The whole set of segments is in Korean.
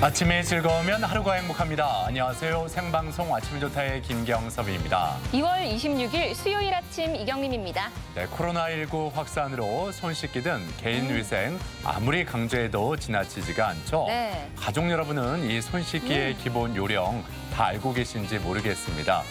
아침이 즐거우면 하루가 행복합니다. 안녕하세요. 생방송 아침이 좋다의 김경섭입니다. 2월 26일 수요일 아침 이경림입니다. 네, 코로나19 확산으로 손 씻기 등 개인 위생 아무리 강조해도 지나치지가 않죠. 네. 가족 여러분은 이 손 씻기의 기본 요령 다 알고 계신지 모르겠습니다.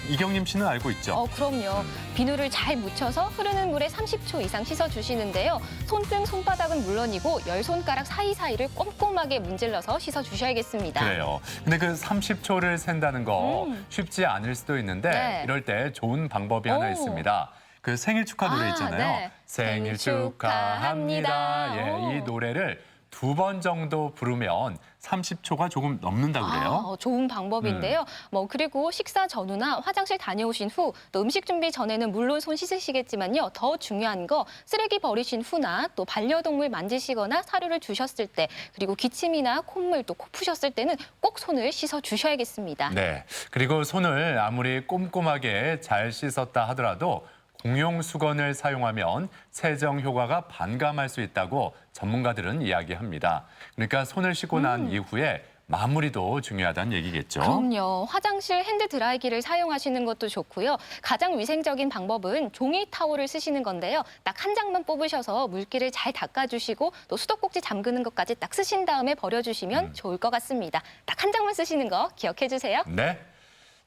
이경림 씨는 알고 있죠? 그럼요. 비누를 잘 묻혀서 흐르는 물에 30초 이상 씻어주시는데요. 손등, 손바닥은 물론이고 10손가락 사이사이를 꼼꼼하게 문질러서 씻어주셔야겠습니다. 그래요. 근데 그 30초를 센다는 거 쉽지 않을 수도 있는데 네. 이럴 때 좋은 방법이 하나 있습니다. 그 생일 축하 노래 있잖아요. 네. 생일 축하합니다. 예, 이 노래를 2번 정도 부르면 30초가 조금 넘는다 그래요. 좋은 방법인데요. 그리고 식사 전후나 화장실 다녀오신 후, 또 음식 준비 전에는 물론 손 씻으시겠지만요. 더 중요한 거 쓰레기 버리신 후나 또 반려동물 만지시거나 사료를 주셨을 때, 그리고 기침이나 콧물 또 코 푸셨을 때는 꼭 손을 씻어 주셔야겠습니다. 네. 그리고 손을 아무리 꼼꼼하게 잘 씻었다 하더라도 공용 수건을 사용하면 세정 효과가 반감할 수 있다고 전문가들은 이야기합니다. 그러니까 손을 씻고 난 이후에 마무리도 중요하다는 얘기겠죠. 그럼요. 화장실 핸드 드라이기를 사용하시는 것도 좋고요. 가장 위생적인 방법은 종이 타올을 쓰시는 건데요. 딱 한 장만 뽑으셔서 물기를 잘 닦아주시고 또 수도꼭지 잠그는 것까지 딱 쓰신 다음에 버려주시면 좋을 것 같습니다. 딱 한 장만 쓰시는 거 기억해 주세요. 네.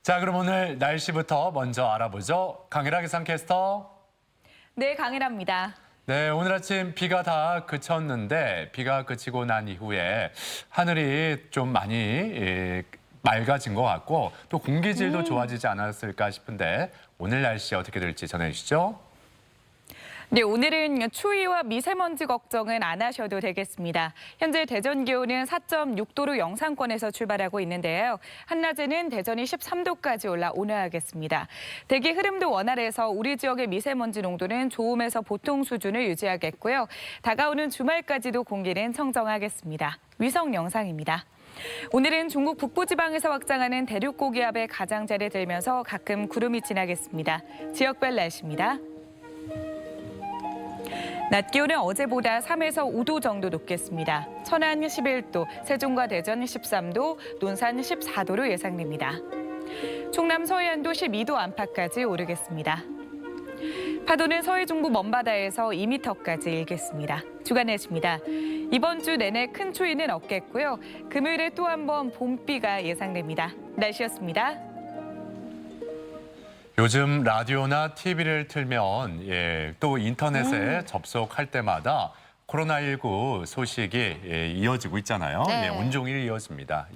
자, 그럼 오늘 날씨부터 먼저 알아보죠. 강혜라 기상캐스터. 네, 강혜라입니다. 네, 오늘 아침 비가 다 그쳤는데 비가 그치고 난 이후에 하늘이 좀 많이 맑아진 것 같고 또 공기질도 좋아지지 않았을까 싶은데 오늘 날씨 어떻게 될지 전해주시죠. 네, 오늘은 추위와 미세먼지 걱정은 안 하셔도 되겠습니다. 현재 대전 기온은 4.6도로 영상권에서 출발하고 있는데요. 한낮에는 대전이 13도까지 올라 온화하겠습니다. 대기 흐름도 원활해서 우리 지역의 미세먼지 농도는 좋음에서 보통 수준을 유지하겠고요. 다가오는 주말까지도 공기는 청정하겠습니다. 위성 영상입니다. 오늘은 중국 북부지방에서 확장하는 대륙 고기압의 가장자리에 들면서 가끔 구름이 지나겠습니다. 지역별 날씨입니다. 낮 기온은 어제보다 3에서 5도 정도 높겠습니다. 천안 11도, 세종과 대전 13도, 논산 14도로 예상됩니다. 충남 서해안도 12도 안팎까지 오르겠습니다. 파도는 서해 중부 먼바다에서 2m까지 일겠습니다. 주간 날씨입니다. 이번 주 내내 큰 추위는 없겠고요. 금요일에 또 한 번 봄비가 예상됩니다. 날씨였습니다. 요즘 라디오나 TV를 틀면 또 인터넷에 접속할 때마다 코로나19 소식이 이어지고 있잖아요. 네. 온종일 이어집니다.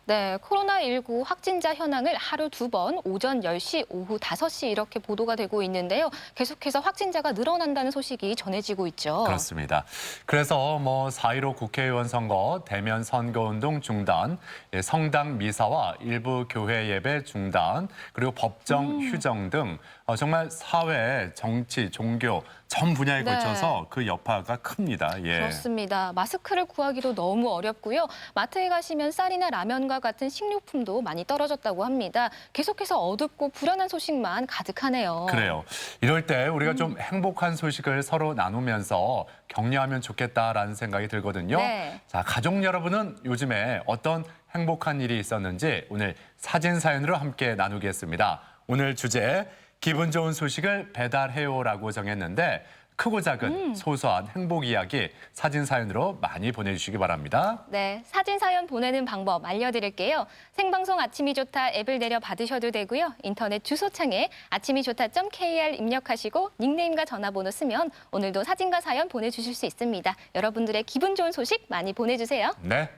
네, 코로나19 확진자 현황을 하루 2번 오전 10시, 오후 5시 이렇게 보도가 되고 있는데요. 계속해서 확진자가 늘어난다는 소식이 전해지고 있죠. 그렇습니다. 그래서 4.15 국회의원 선거, 대면 선거운동 중단, 성당 미사와 일부 교회 예배 중단, 그리고 법정 휴정 등 정말 사회, 정치, 종교 전 분야에 네. 걸쳐서 그 여파가 큽니다. 그렇습니다. 마스크를 구하기도 너무 어렵고요. 마트에 가시면 쌀이나 라면과 같은 식료품도 많이 떨어졌다고 합니다. 계속해서 어둡고 불안한 소식만 가득하네요. 그래요. 이럴 때 우리가 좀 행복한 소식을 서로 나누면서 격려하면 좋겠다라는 생각이 들거든요. 네. 자, 가족 여러분은 요즘에 어떤 행복한 일이 있었는지 오늘 사진 사연으로 함께 나누겠습니다. 오늘 주제 기분 좋은 소식을 배달해요라고 정했는데 크고 작은 소소한 행복 이야기 사진 사연으로 많이 보내주시기 바랍니다. 네, 사진 사연 보내는 방법 알려드릴게요. 생방송 아침이 좋다 앱을 내려 받으셔도 되고요. 인터넷 주소창에 아침이좋다.kr 입력하시고 닉네임과 전화번호 쓰면 오늘도 사진과 사연 보내주실 수 있습니다. 여러분들의 기분 좋은 소식 많이 보내주세요. 네.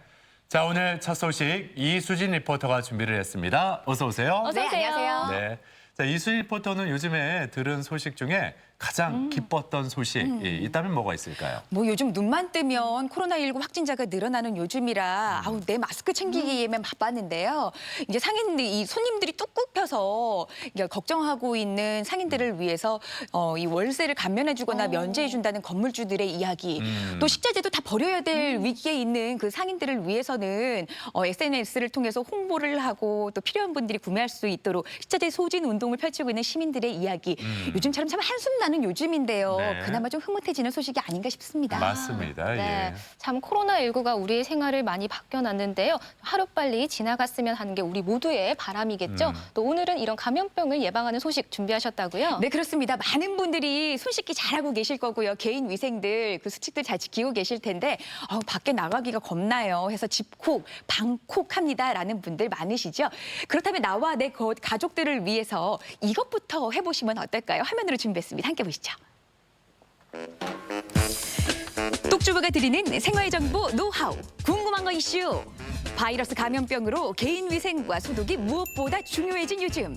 자, 오늘 첫 소식 이수진 리포터가 준비를 했습니다. 어서 오세요. 어서 오세요. 안녕하세요. 네. 자, 이수진 리포터는 요즘에 들은 소식 중에 가장 기뻤던 소식이 있다면 뭐가 있을까요? 요즘 눈만 뜨면 코로나19 확진자가 늘어나는 요즘이라 내 마스크 챙기기에만 바빴는데요. 이제 상인들, 이 손님들이 뚝뚝 펴서 이제 걱정하고 있는 상인들을 위해서 이 월세를 감면해주거나 면제해준다는 건물주들의 이야기, 또 식자재도 다 버려야 될 위기에 있는 그 상인들을 위해서는 SNS를 통해서 홍보를 하고 또 필요한 분들이 구매할 수 있도록 식자재 소진 운동을 펼치고 있는 시민들의 이야기. 요즘처럼 참 한숨 나는 하는 요즘인데요. 네. 그나마 좀 흐뭇해지는 소식이 아닌가 싶습니다. 맞습니다. 네, 예. 참 코로나19가 우리의 생활을 많이 바뀌어놨는데요. 하루빨리 지나갔으면 하는 게 우리 모두의 바람이겠죠. 또 오늘은 이런 감염병을 예방하는 소식 준비하셨다고요? 네, 그렇습니다. 많은 분들이 손 씻기 잘하고 계실 거고요. 개인 위생들, 그 수칙들 잘 지키고 계실 텐데 밖에 나가기가 겁나요. 해서 집콕, 방콕합니다라는 분들 많으시죠? 그렇다면 나와 내 가족들을 위해서 이것부터 해보시면 어떨까요? 화면으로 준비했습니다. 함께 보시죠. 똑주부가 드리는 생활정보 노하우, 궁금한 거 이슈. 바이러스 감염병으로 개인 위생과 소독이 무엇보다 중요해진 요즘.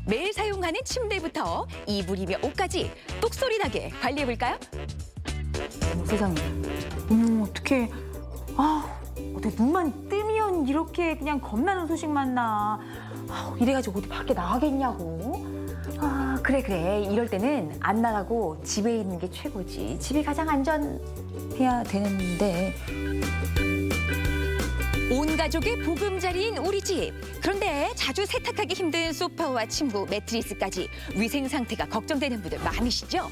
매일 사용하는 침대부터 이불이며 옷까지 똑소리 나게 관리해볼까요? 세상에. 어떡해. 어떻게 눈만 뜨면 이렇게 그냥 겁나는 소식만 나. 이래가지고 어디 밖에 나가겠냐고. 그래. 이럴 때는 안 나가고 집에 있는 게 최고지. 집이 가장 안전해야 되는데. 온 가족의 보금자리인 우리 집. 그런데 자주 세탁하기 힘든 소파와 침구, 매트리스까지 위생 상태가 걱정되는 분들 많으시죠?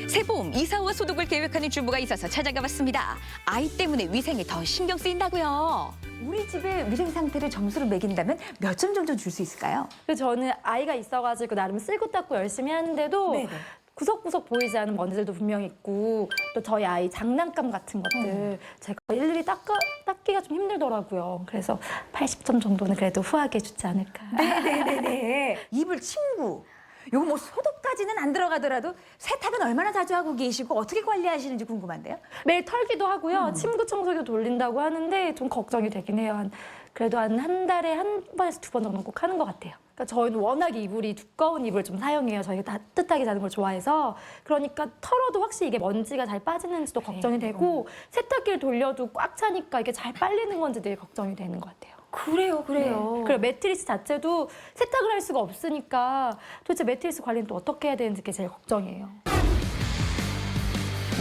새봄 이사와 소독을 계획하는 주부가 있어서 찾아가 봤습니다. 아이 때문에 위생에 더 신경 쓰인다고요. 우리 집의 위생 상태를 점수를 매긴다면 몇 점 정도 줄 수 있을까요? 그래서 저는 아이가 있어가지고 나름 쓸고 닦고 열심히 하는데도 네네. 구석구석 보이지 않은 먼지들도 분명히 있고 또 저희 아이 장난감 같은 것들 제가 일일이 닦기가 좀 힘들더라고요. 그래서 80점 정도는 그래도 후하게 주지 않을까. 네네네. 이불, 침구. 요거 뭐 소독까지는 안 들어가더라도 세탁은 얼마나 자주 하고 계시고 어떻게 관리하시는지 궁금한데요? 매일 털기도 하고요. 침구 청소기도 돌린다고 하는데 좀 걱정이 되긴 해요. 그래도 한 달에 한 번에서 두 번 정도는 꼭 하는 것 같아요. 그러니까 저희는 워낙 이불이 두꺼운 이불을 좀 사용해요. 저희가 따뜻하게 자는 걸 좋아해서. 그러니까 털어도 확실히 이게 먼지가 잘 빠지는지도 걱정이 되고 세탁기를 돌려도 꽉 차니까 이게 잘 빨리는 건지 되게 걱정이 되는 것 같아요. 그래요. 그리고 매트리스 자체도 세탁을 할 수가 없으니까 도대체 매트리스 관리는 또 어떻게 해야 되는지 게 제일 걱정이에요.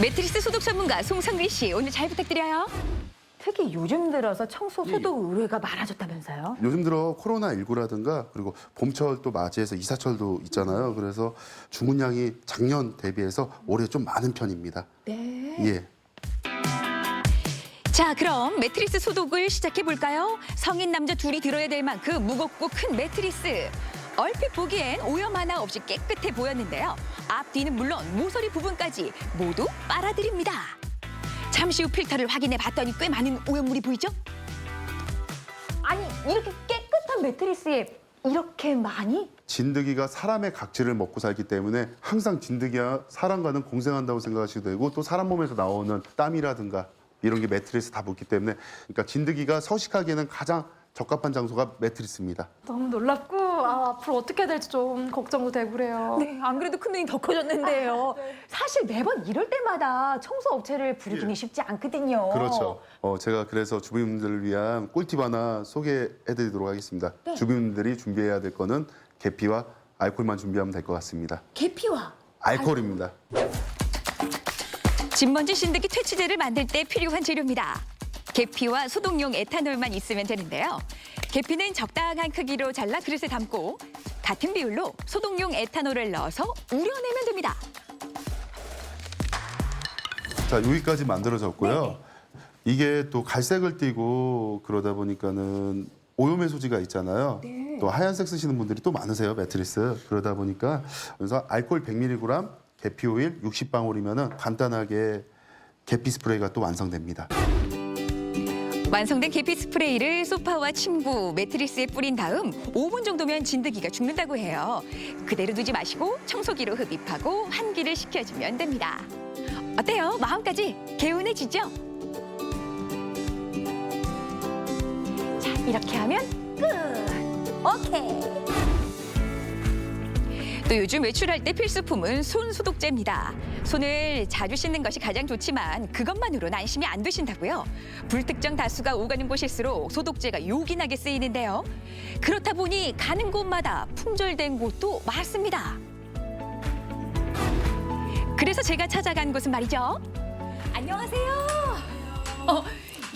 매트리스 소독 전문가 송상리 씨, 오늘 잘 부탁드려요. 특히 요즘 들어서 청소 소독 의뢰가 많아졌다면서요? 요즘 들어 코로나19라든가 그리고 봄철 또 맞이해서 이사철도 있잖아요. 그래서 주문량이 작년 대비해서 올해 좀 많은 편입니다. 네. 예. 자, 그럼 매트리스 소독을 시작해 볼까요? 성인 남자 둘이 들어야 될 만큼 무겁고 큰 매트리스. 얼핏 보기엔 오염 하나 없이 깨끗해 보였는데요. 앞뒤는 물론 모서리 부분까지 모두 빨아들입니다. 잠시 후 필터를 확인해 봤더니 꽤 많은 오염물이 보이죠? 아니 이렇게 깨끗한 매트리스에 이렇게 많이? 진드기가 사람의 각질을 먹고 살기 때문에 항상 진드기와 사람과는 공생한다고 생각하셔도 되고 또 사람 몸에서 나오는 땀이라든가 이런 게 매트리스 다 묻기 때문에 그러니까 진드기가 서식하기에는 가장 적합한 장소가 매트리스입니다. 너무 놀랍고 앞으로 어떻게 해야 될지 좀 걱정도 되고 그래요. 네, 안 그래도 큰 눈이 더 커졌는데요. 사실 매번 이럴 때마다 청소 업체를 부르기는 쉽지 않거든요. 그렇죠. 제가 그래서 주부님들을 위한 꿀팁 하나 소개해드리도록 하겠습니다. 주부님들이 준비해야 될 거는 계피와 알코올만 준비하면 될 것 같습니다. 계피와 알코올입니다. 진먼지 진드기 퇴치제를 만들 때 필요한 재료입니다. 계피와 소독용 에탄올만 있으면 되는데요. 계피는 적당한 크기로 잘라 그릇에 담고 같은 비율로 소독용 에탄올을 넣어서 우려내면 됩니다. 자, 여기까지 만들어졌고요. 이게 또 갈색을 띠고 그러다 보니까는 오염의 소지가 있잖아요. 또 하얀색 쓰시는 분들이 또 많으세요, 매트리스. 그러다 보니까 그래서 알코올 100mg, 계피 오일 60방울이면은 간단하게 계피 스프레이가 또 완성됩니다. 완성된 계피 스프레이를 소파와 침구, 매트리스에 뿌린 다음 5분 정도면 진드기가 죽는다고 해요. 그대로 두지 마시고 청소기로 흡입하고 환기를 시켜주면 됩니다. 어때요? 마음까지 개운해지죠? 자, 이렇게 하면 끝. 오케이. 또 요즘 외출할 때 필수품은 손 소독제입니다. 손을 자주 씻는 것이 가장 좋지만 그것만으로는 안심이 안 되신다고요. 불특정 다수가 오가는 곳일수록 소독제가 요긴하게 쓰이는데요. 그렇다 보니 가는 곳마다 품절된 곳도 많습니다. 그래서 제가 찾아간 곳은 말이죠. 안녕하세요.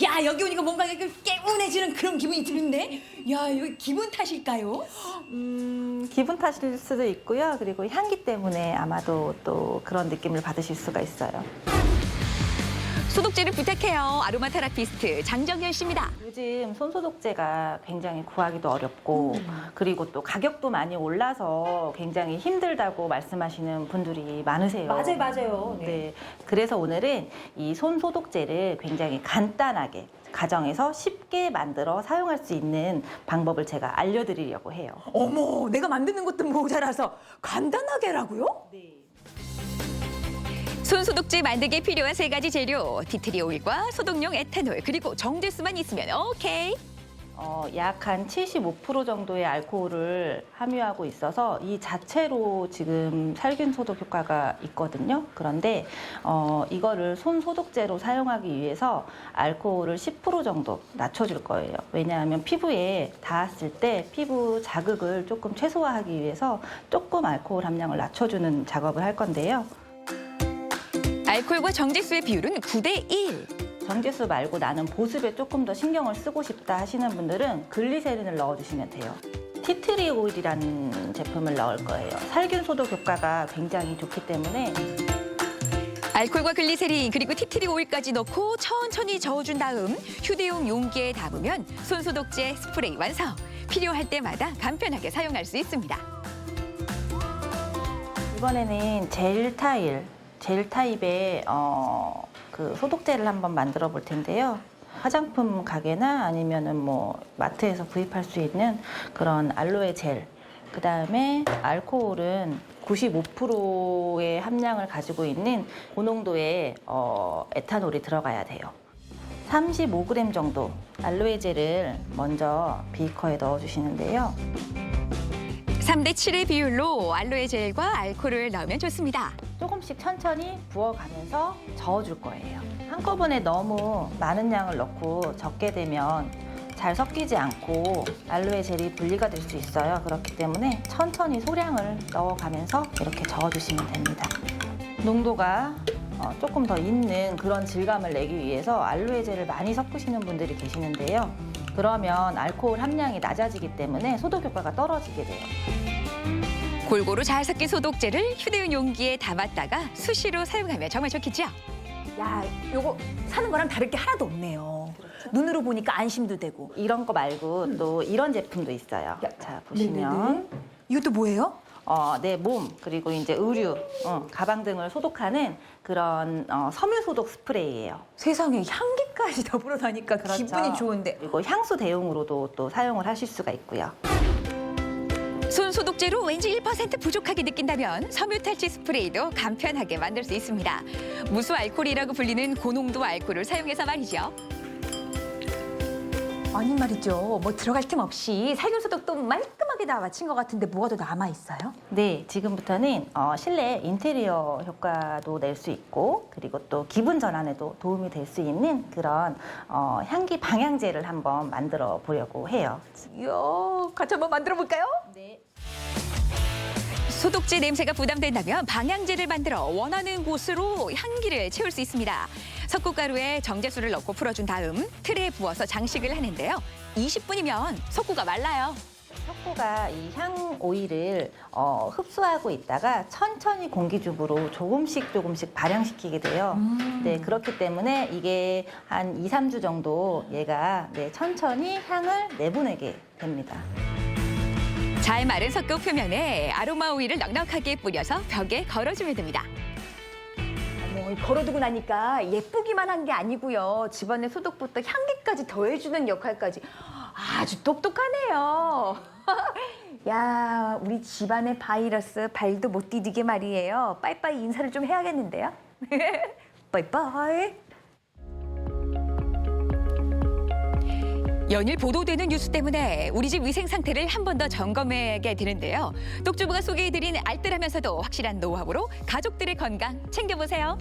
야, 여기 오니까 뭔가 이렇게 개운해지는 그런 기분이 드는데? 야, 이거 기분 탓일까요? 기분 탓일 수도 있고요. 그리고 향기 때문에 아마도 또 그런 느낌을 받으실 수가 있어요. 소독제를 부탁해요. 아로마 테라피스트 장정현 씨입니다. 요즘 손소독제가 굉장히 구하기도 어렵고 그리고 또 가격도 많이 올라서 굉장히 힘들다고 말씀하시는 분들이 많으세요. 맞아요. 네. 그래서 오늘은 이 손소독제를 굉장히 간단하게 가정에서 쉽게 만들어 사용할 수 있는 방법을 제가 알려드리려고 해요. 어머, 내가 만드는 것도 모자라서 간단하게라고요? 손소독제 만들기에 필요한 3가지 재료. 티트리 오일과 소독용 에탄올 그리고 정제수만 있으면 오케이. 약 한 75% 정도의 알코올을 함유하고 있어서 이 자체로 지금 살균 소독 효과가 있거든요. 그런데 이거를 손 소독제로 사용하기 위해서 알코올을 10% 정도 낮춰줄 거예요. 왜냐하면 피부에 닿았을 때 피부 자극을 조금 최소화하기 위해서 조금 알코올 함량을 낮춰주는 작업을 할 건데요. 알코올과 정제수의 비율은 9대1. 정제수 말고 나는 보습에 조금 더 신경을 쓰고 싶다 하시는 분들은 글리세린을 넣어주시면 돼요. 티트리 오일이라는 제품을 넣을 거예요. 살균 소독 효과가 굉장히 좋기 때문에 알코올과 글리세린 그리고 티트리 오일까지 넣고 천천히 저어준 다음 휴대용 용기에 담으면 손소독제 스프레이 완성. 필요할 때마다 간편하게 사용할 수 있습니다. 이번에는 젤 타입의 그 소독제를 한번 만들어 볼 텐데요. 화장품 가게나 아니면은 뭐 마트에서 구입할 수 있는 그런 알로에 젤. 그다음에 알코올은 95%의 함량을 가지고 있는 고농도의 에탄올이 들어가야 돼요. 35g 정도 알로에 젤을 먼저 비커에 넣어 주시는데요. 3대7의 비율로 알로에 젤과 알코올을 넣으면 좋습니다. 조금씩 천천히 부어가면서 저어줄 거예요. 한꺼번에 너무 많은 양을 넣고 적게 되면 잘 섞이지 않고 알로에 젤이 분리가 될 수 있어요. 그렇기 때문에 천천히 소량을 넣어가면서 이렇게 저어주시면 됩니다. 농도가 조금 더 있는 그런 질감을 내기 위해서 알로에 젤을 많이 섞으시는 분들이 계시는데요. 그러면 알코올 함량이 낮아지기 때문에 소독 효과가 떨어지게 돼요. 골고루 잘 섞인 소독제를 휴대용 용기에 담았다가 수시로 사용하면 정말 좋겠죠? 야, 요거 사는 거랑 다를 게 하나도 없네요. 눈으로 보니까 안심도 되고. 이런 거 말고 또 이런 제품도 있어요. 자, 보시면 이것도 뭐예요? 내 몸 그리고 이제 의류, 가방 등을 소독하는 그런 섬유 소독 스프레이예요. 세상에 향기까지 더불어 나니까 기분이 좋은데. 그리고 향수 대용으로도 또 사용을 하실 수가 있고요. 손 소독제로 왠지 1% 부족하게 느낀다면 섬유 탈취 스프레이도 간편하게 만들 수 있습니다. 무수 알코올이라고 불리는 고농도 알코올을 사용해서 말이죠. 아니 말이죠. 뭐 들어갈 틈 없이 살균 소독도 말끔하게 다 마친 것 같은데 뭐가 더 남아 있어요? 네, 지금부터는 실내 인테리어 효과도 낼 수 있고 그리고 또 기분 전환에도 도움이 될 수 있는 그런 향기 방향제를 한번 만들어 보려고 해요. 이야, 같이 한번 만들어 볼까요? 네. 소독제 냄새가 부담된다면 방향제를 만들어 원하는 곳으로 향기를 채울 수 있습니다. 석고가루에 정제수를 넣고 풀어준 다음 틀에 부어서 장식을 하는데요. 20분이면 석고가 말라요. 석고가 이 향 오일을 흡수하고 있다가 천천히 공기중으로 조금씩 발향시키게 돼요. 네, 그렇기 때문에 이게 한 2, 3주 정도 얘가 천천히 향을 내보내게 됩니다. 잘 마른 석고 표면에 아로마 오일을 넉넉하게 뿌려서 벽에 걸어주면 됩니다. 뭐 걸어두고 나니까 예쁘기만 한 게 아니고요. 집안의 소독부터 향기까지 더해주는 역할까지 아주 똑똑하네요. 야, 우리 집안의 바이러스 발도 못 디디게 말이에요. 빠이빠이 인사를 좀 해야겠는데요. 빠이빠이. 연일 보도되는 뉴스 때문에 우리 집 위생 상태를 한 번 더 점검하게 되는데요. 똑주부가 소개해드린 알뜰하면서도 확실한 노하우로 가족들의 건강 챙겨보세요.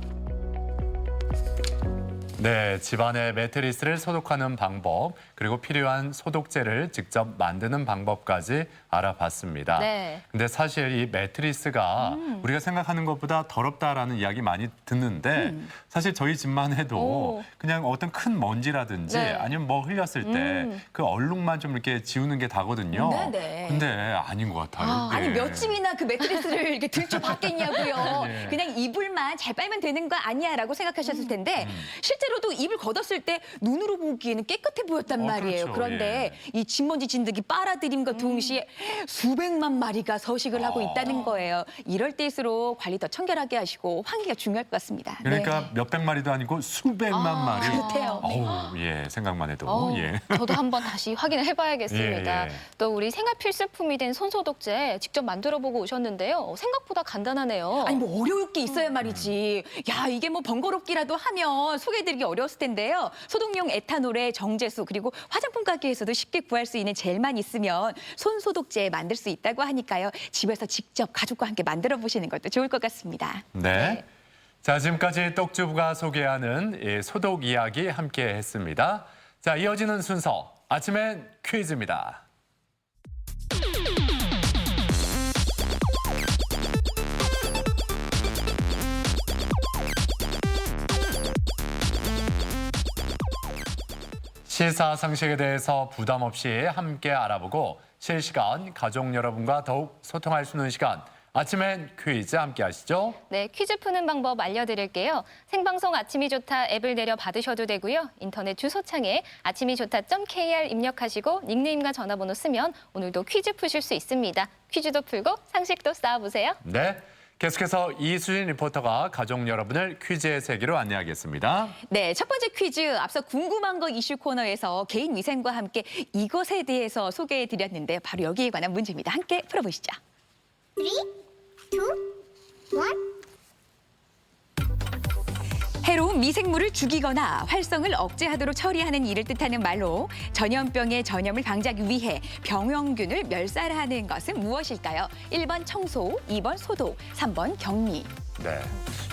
네, 집안의 매트리스를 소독하는 방법, 그리고 필요한 소독제를 직접 만드는 방법까지 알아봤습니다. 네. 근데 사실 이 매트리스가 우리가 생각하는 것보다 더럽다라는 이야기 많이 듣는데 사실 저희 집만 해도 오. 그냥 어떤 큰 먼지라든지 네. 아니면 뭐 흘렸을 때 그 얼룩만 좀 이렇게 지우는 게 다거든요. 네네. 근데 아닌 것 같아요. 아니 이게. 몇 집이나 그 매트리스를 이렇게 들춰봤겠냐고요. 예. 그냥 이불만 잘 빨면 되는 거 아니야라고 생각하셨을 텐데 실제로도 이불 걷었을 때 눈으로 보기에는 깨끗해 보였단 말이에요. 그렇죠. 그런데 이 진먼지 진드기 빨아들임과 동시에 수백만 마리가 서식을 하고 있다는 거예요. 이럴 때일수록 관리 더 청결하게 하시고 환기가 중요할 것 같습니다. 그러니까 네. 몇백 마리도 아니고 수백만 마리. 그렇대요. 어우, 예, 생각만 해도 예. 저도 한번 다시 확인을 해봐야겠습니다. 예, 예. 또 우리 생활 필수품이 된 손소독제 직접 만들어보고 오셨는데요. 생각보다 간단하네요. 아니 뭐 어려울 게 있어야 말이지. 야 이게 뭐 번거롭기라도 하면 소개해드리기 어려웠을 텐데요. 소독용 에탄올에 정제수 그리고 화장품 가게에서도 쉽게 구할 수 있는 젤만 있으면 손소독제 만들 수 있다고 하니까요. 집에서 직접 가족과 함께 만들어 보시는 것도 좋을 것 같습니다. 네. 자, 지금까지 떡주부가 소개하는 이 소독 이야기 함께 했습니다. 자, 이어지는 순서 아침엔 퀴즈입니다. 시사상식에 대해서 부담 없이 함께 알아보고 실시간 가족 여러분과 더욱 소통할 수 있는 시간 아침엔 퀴즈 함께 하시죠. 네, 퀴즈 푸는 방법 알려드릴게요. 생방송 아침이 좋다 앱을 내려 받으셔도 되고요. 인터넷 주소창에 아침이좋다.kr 입력하시고 닉네임과 전화번호 쓰면 오늘도 퀴즈 푸실 수 있습니다. 퀴즈도 풀고 상식도 쌓아보세요. 네. 계속해서 이수진 리포터가 가족 여러분을 퀴즈의 세계로 안내하겠습니다. 네, 첫 번째 퀴즈 앞서 궁금한 거 이슈 코너에서 개인 위생과 함께 이것에 대해서 소개해 드렸는데 바로 여기에 관한 문제입니다. 함께 풀어보시죠. 3, 2, 1. 해로운 미생물을 죽이거나 활성을 억제하도록 처리하는 일을 뜻하는 말로 전염병의 전염을 방지하기 위해 병원균을 멸살하는 것은 무엇일까요? 1번 청소, 2번 소독, 3번 격리. 네.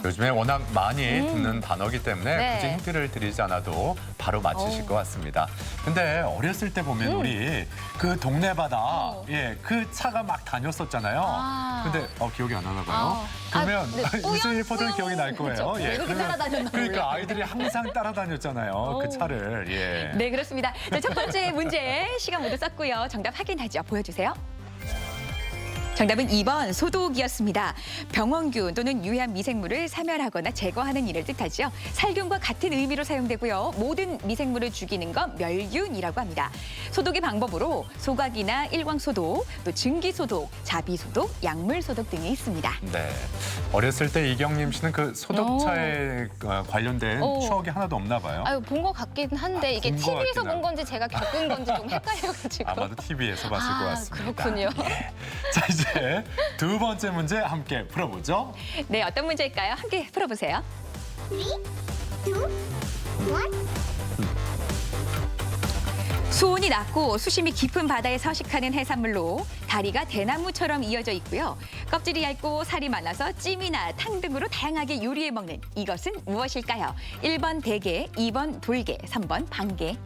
요즘에 워낙 많이 듣는 단어기 때문에 네. 굳이 힌트를 드리지 않아도 바로 맞추실 것 같습니다. 근데 어렸을 때 보면 우리 그 동네바다 예, 그 차가 막 다녔었잖아요. 근데 기억이 안 나나 봐요. 그러면 네, 이수진 리포터는 기억이 날 거예요. 예. 왜 그렇게 따라다녔나 그러니까 아이들이 항상 따라다녔잖아요. 그 차를. 예. 네, 그렇습니다. 자, 첫 번째 문제 시간 모두 썼고요. 정답 확인하죠. 보여주세요. 정답은 2번 소독이었습니다. 병원균 또는 유해한 미생물을 사멸하거나 제거하는 일을 뜻하죠. 살균과 같은 의미로 사용되고요. 모든 미생물을 죽이는 건 멸균이라고 합니다. 소독의 방법으로 소각이나 일광소독, 또 증기소독, 자비소독, 약물소독 등이 있습니다. 네. 어렸을 때 이경림 씨는 그 소독차에 관련된 추억이 하나도 없나 봐요. 아유, 본 것 같긴 한데 이게 본것 TV에서 같긴 본 건지 제가 겪은 건지 좀 헷갈려가지고. 아마도 TV에서 봤을 것 같습니다. 그렇군요. 예. 자, 이제 두 번째 문제 함께 풀어보죠. 네, 어떤 문제일까요? 함께 풀어보세요. 3, 2, 1. 수온이 낮고 수심이 깊은 바다에 서식하는 해산물로 다리가 대나무처럼 이어져 있고요. 껍질이 얇고 살이 많아서 찜이나 탕 등으로 다양하게 요리해 먹는 이것은 무엇일까요? 1번 대게, 2번 돌게, 3번 방게.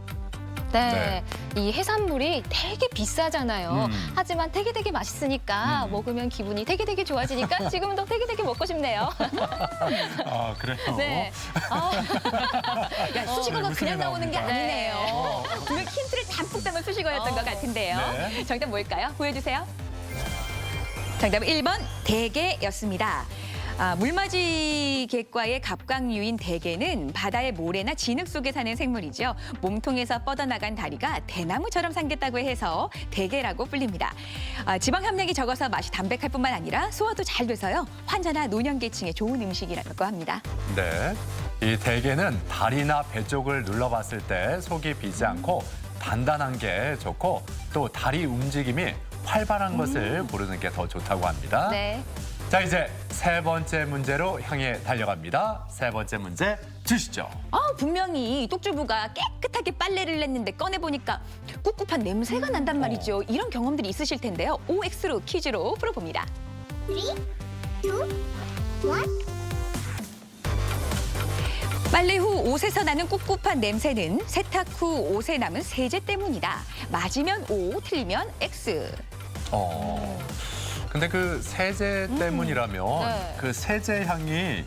네. 이 해산물이 되게 비싸잖아요. 하지만 되게 맛있으니까 먹으면 기분이 되게 좋아지니까 지금도 되게 먹고 싶네요. 아, 그래요? 네. 야, 수식어가 무슨 그냥 일 나오는 게 나옵니까? 아니네요. 분명 힌트를 담뿍 담은 수식어였던 것 같은데요. 네. 정답 뭘까요? 보여주세요. 정답은 1번 대게였습니다. 물맞이 갯과의 갑각류인 대게는 바다의 모래나 진흙 속에 사는 생물이죠. 몸통에서 뻗어나간 다리가 대나무처럼 생겼다고 해서 대게라고 불립니다. 지방 함량이 적어서 맛이 담백할 뿐만 아니라 소화도 잘 돼서요. 환자나 노년계층에 좋은 음식이라고 합니다. 네. 이 대게는 다리나 배 쪽을 눌러봤을 때 속이 비지 않고 단단한 게 좋고 또 다리 움직임이 활발한 것을 고르는 게 더 좋다고 합니다. 네. 자, 이제 세 번째 문제로 향해 달려갑니다. 세 번째 문제 주시죠. 분명히 똑주부가 깨끗하게 빨래를 냈는데 꺼내보니까 꿉꿉한 냄새가 난단 말이죠. 이런 경험들이 있으실 텐데요. OX로 퀴즈로 풀어봅니다. 3, 2, 1. 빨래 후 옷에서 나는 꿉꿉한 냄새는 세탁 후 옷에 남은 세제 때문이다. 맞으면 O, 틀리면 X. 근데 그 세제 때문이라면 네. 그 세제 향이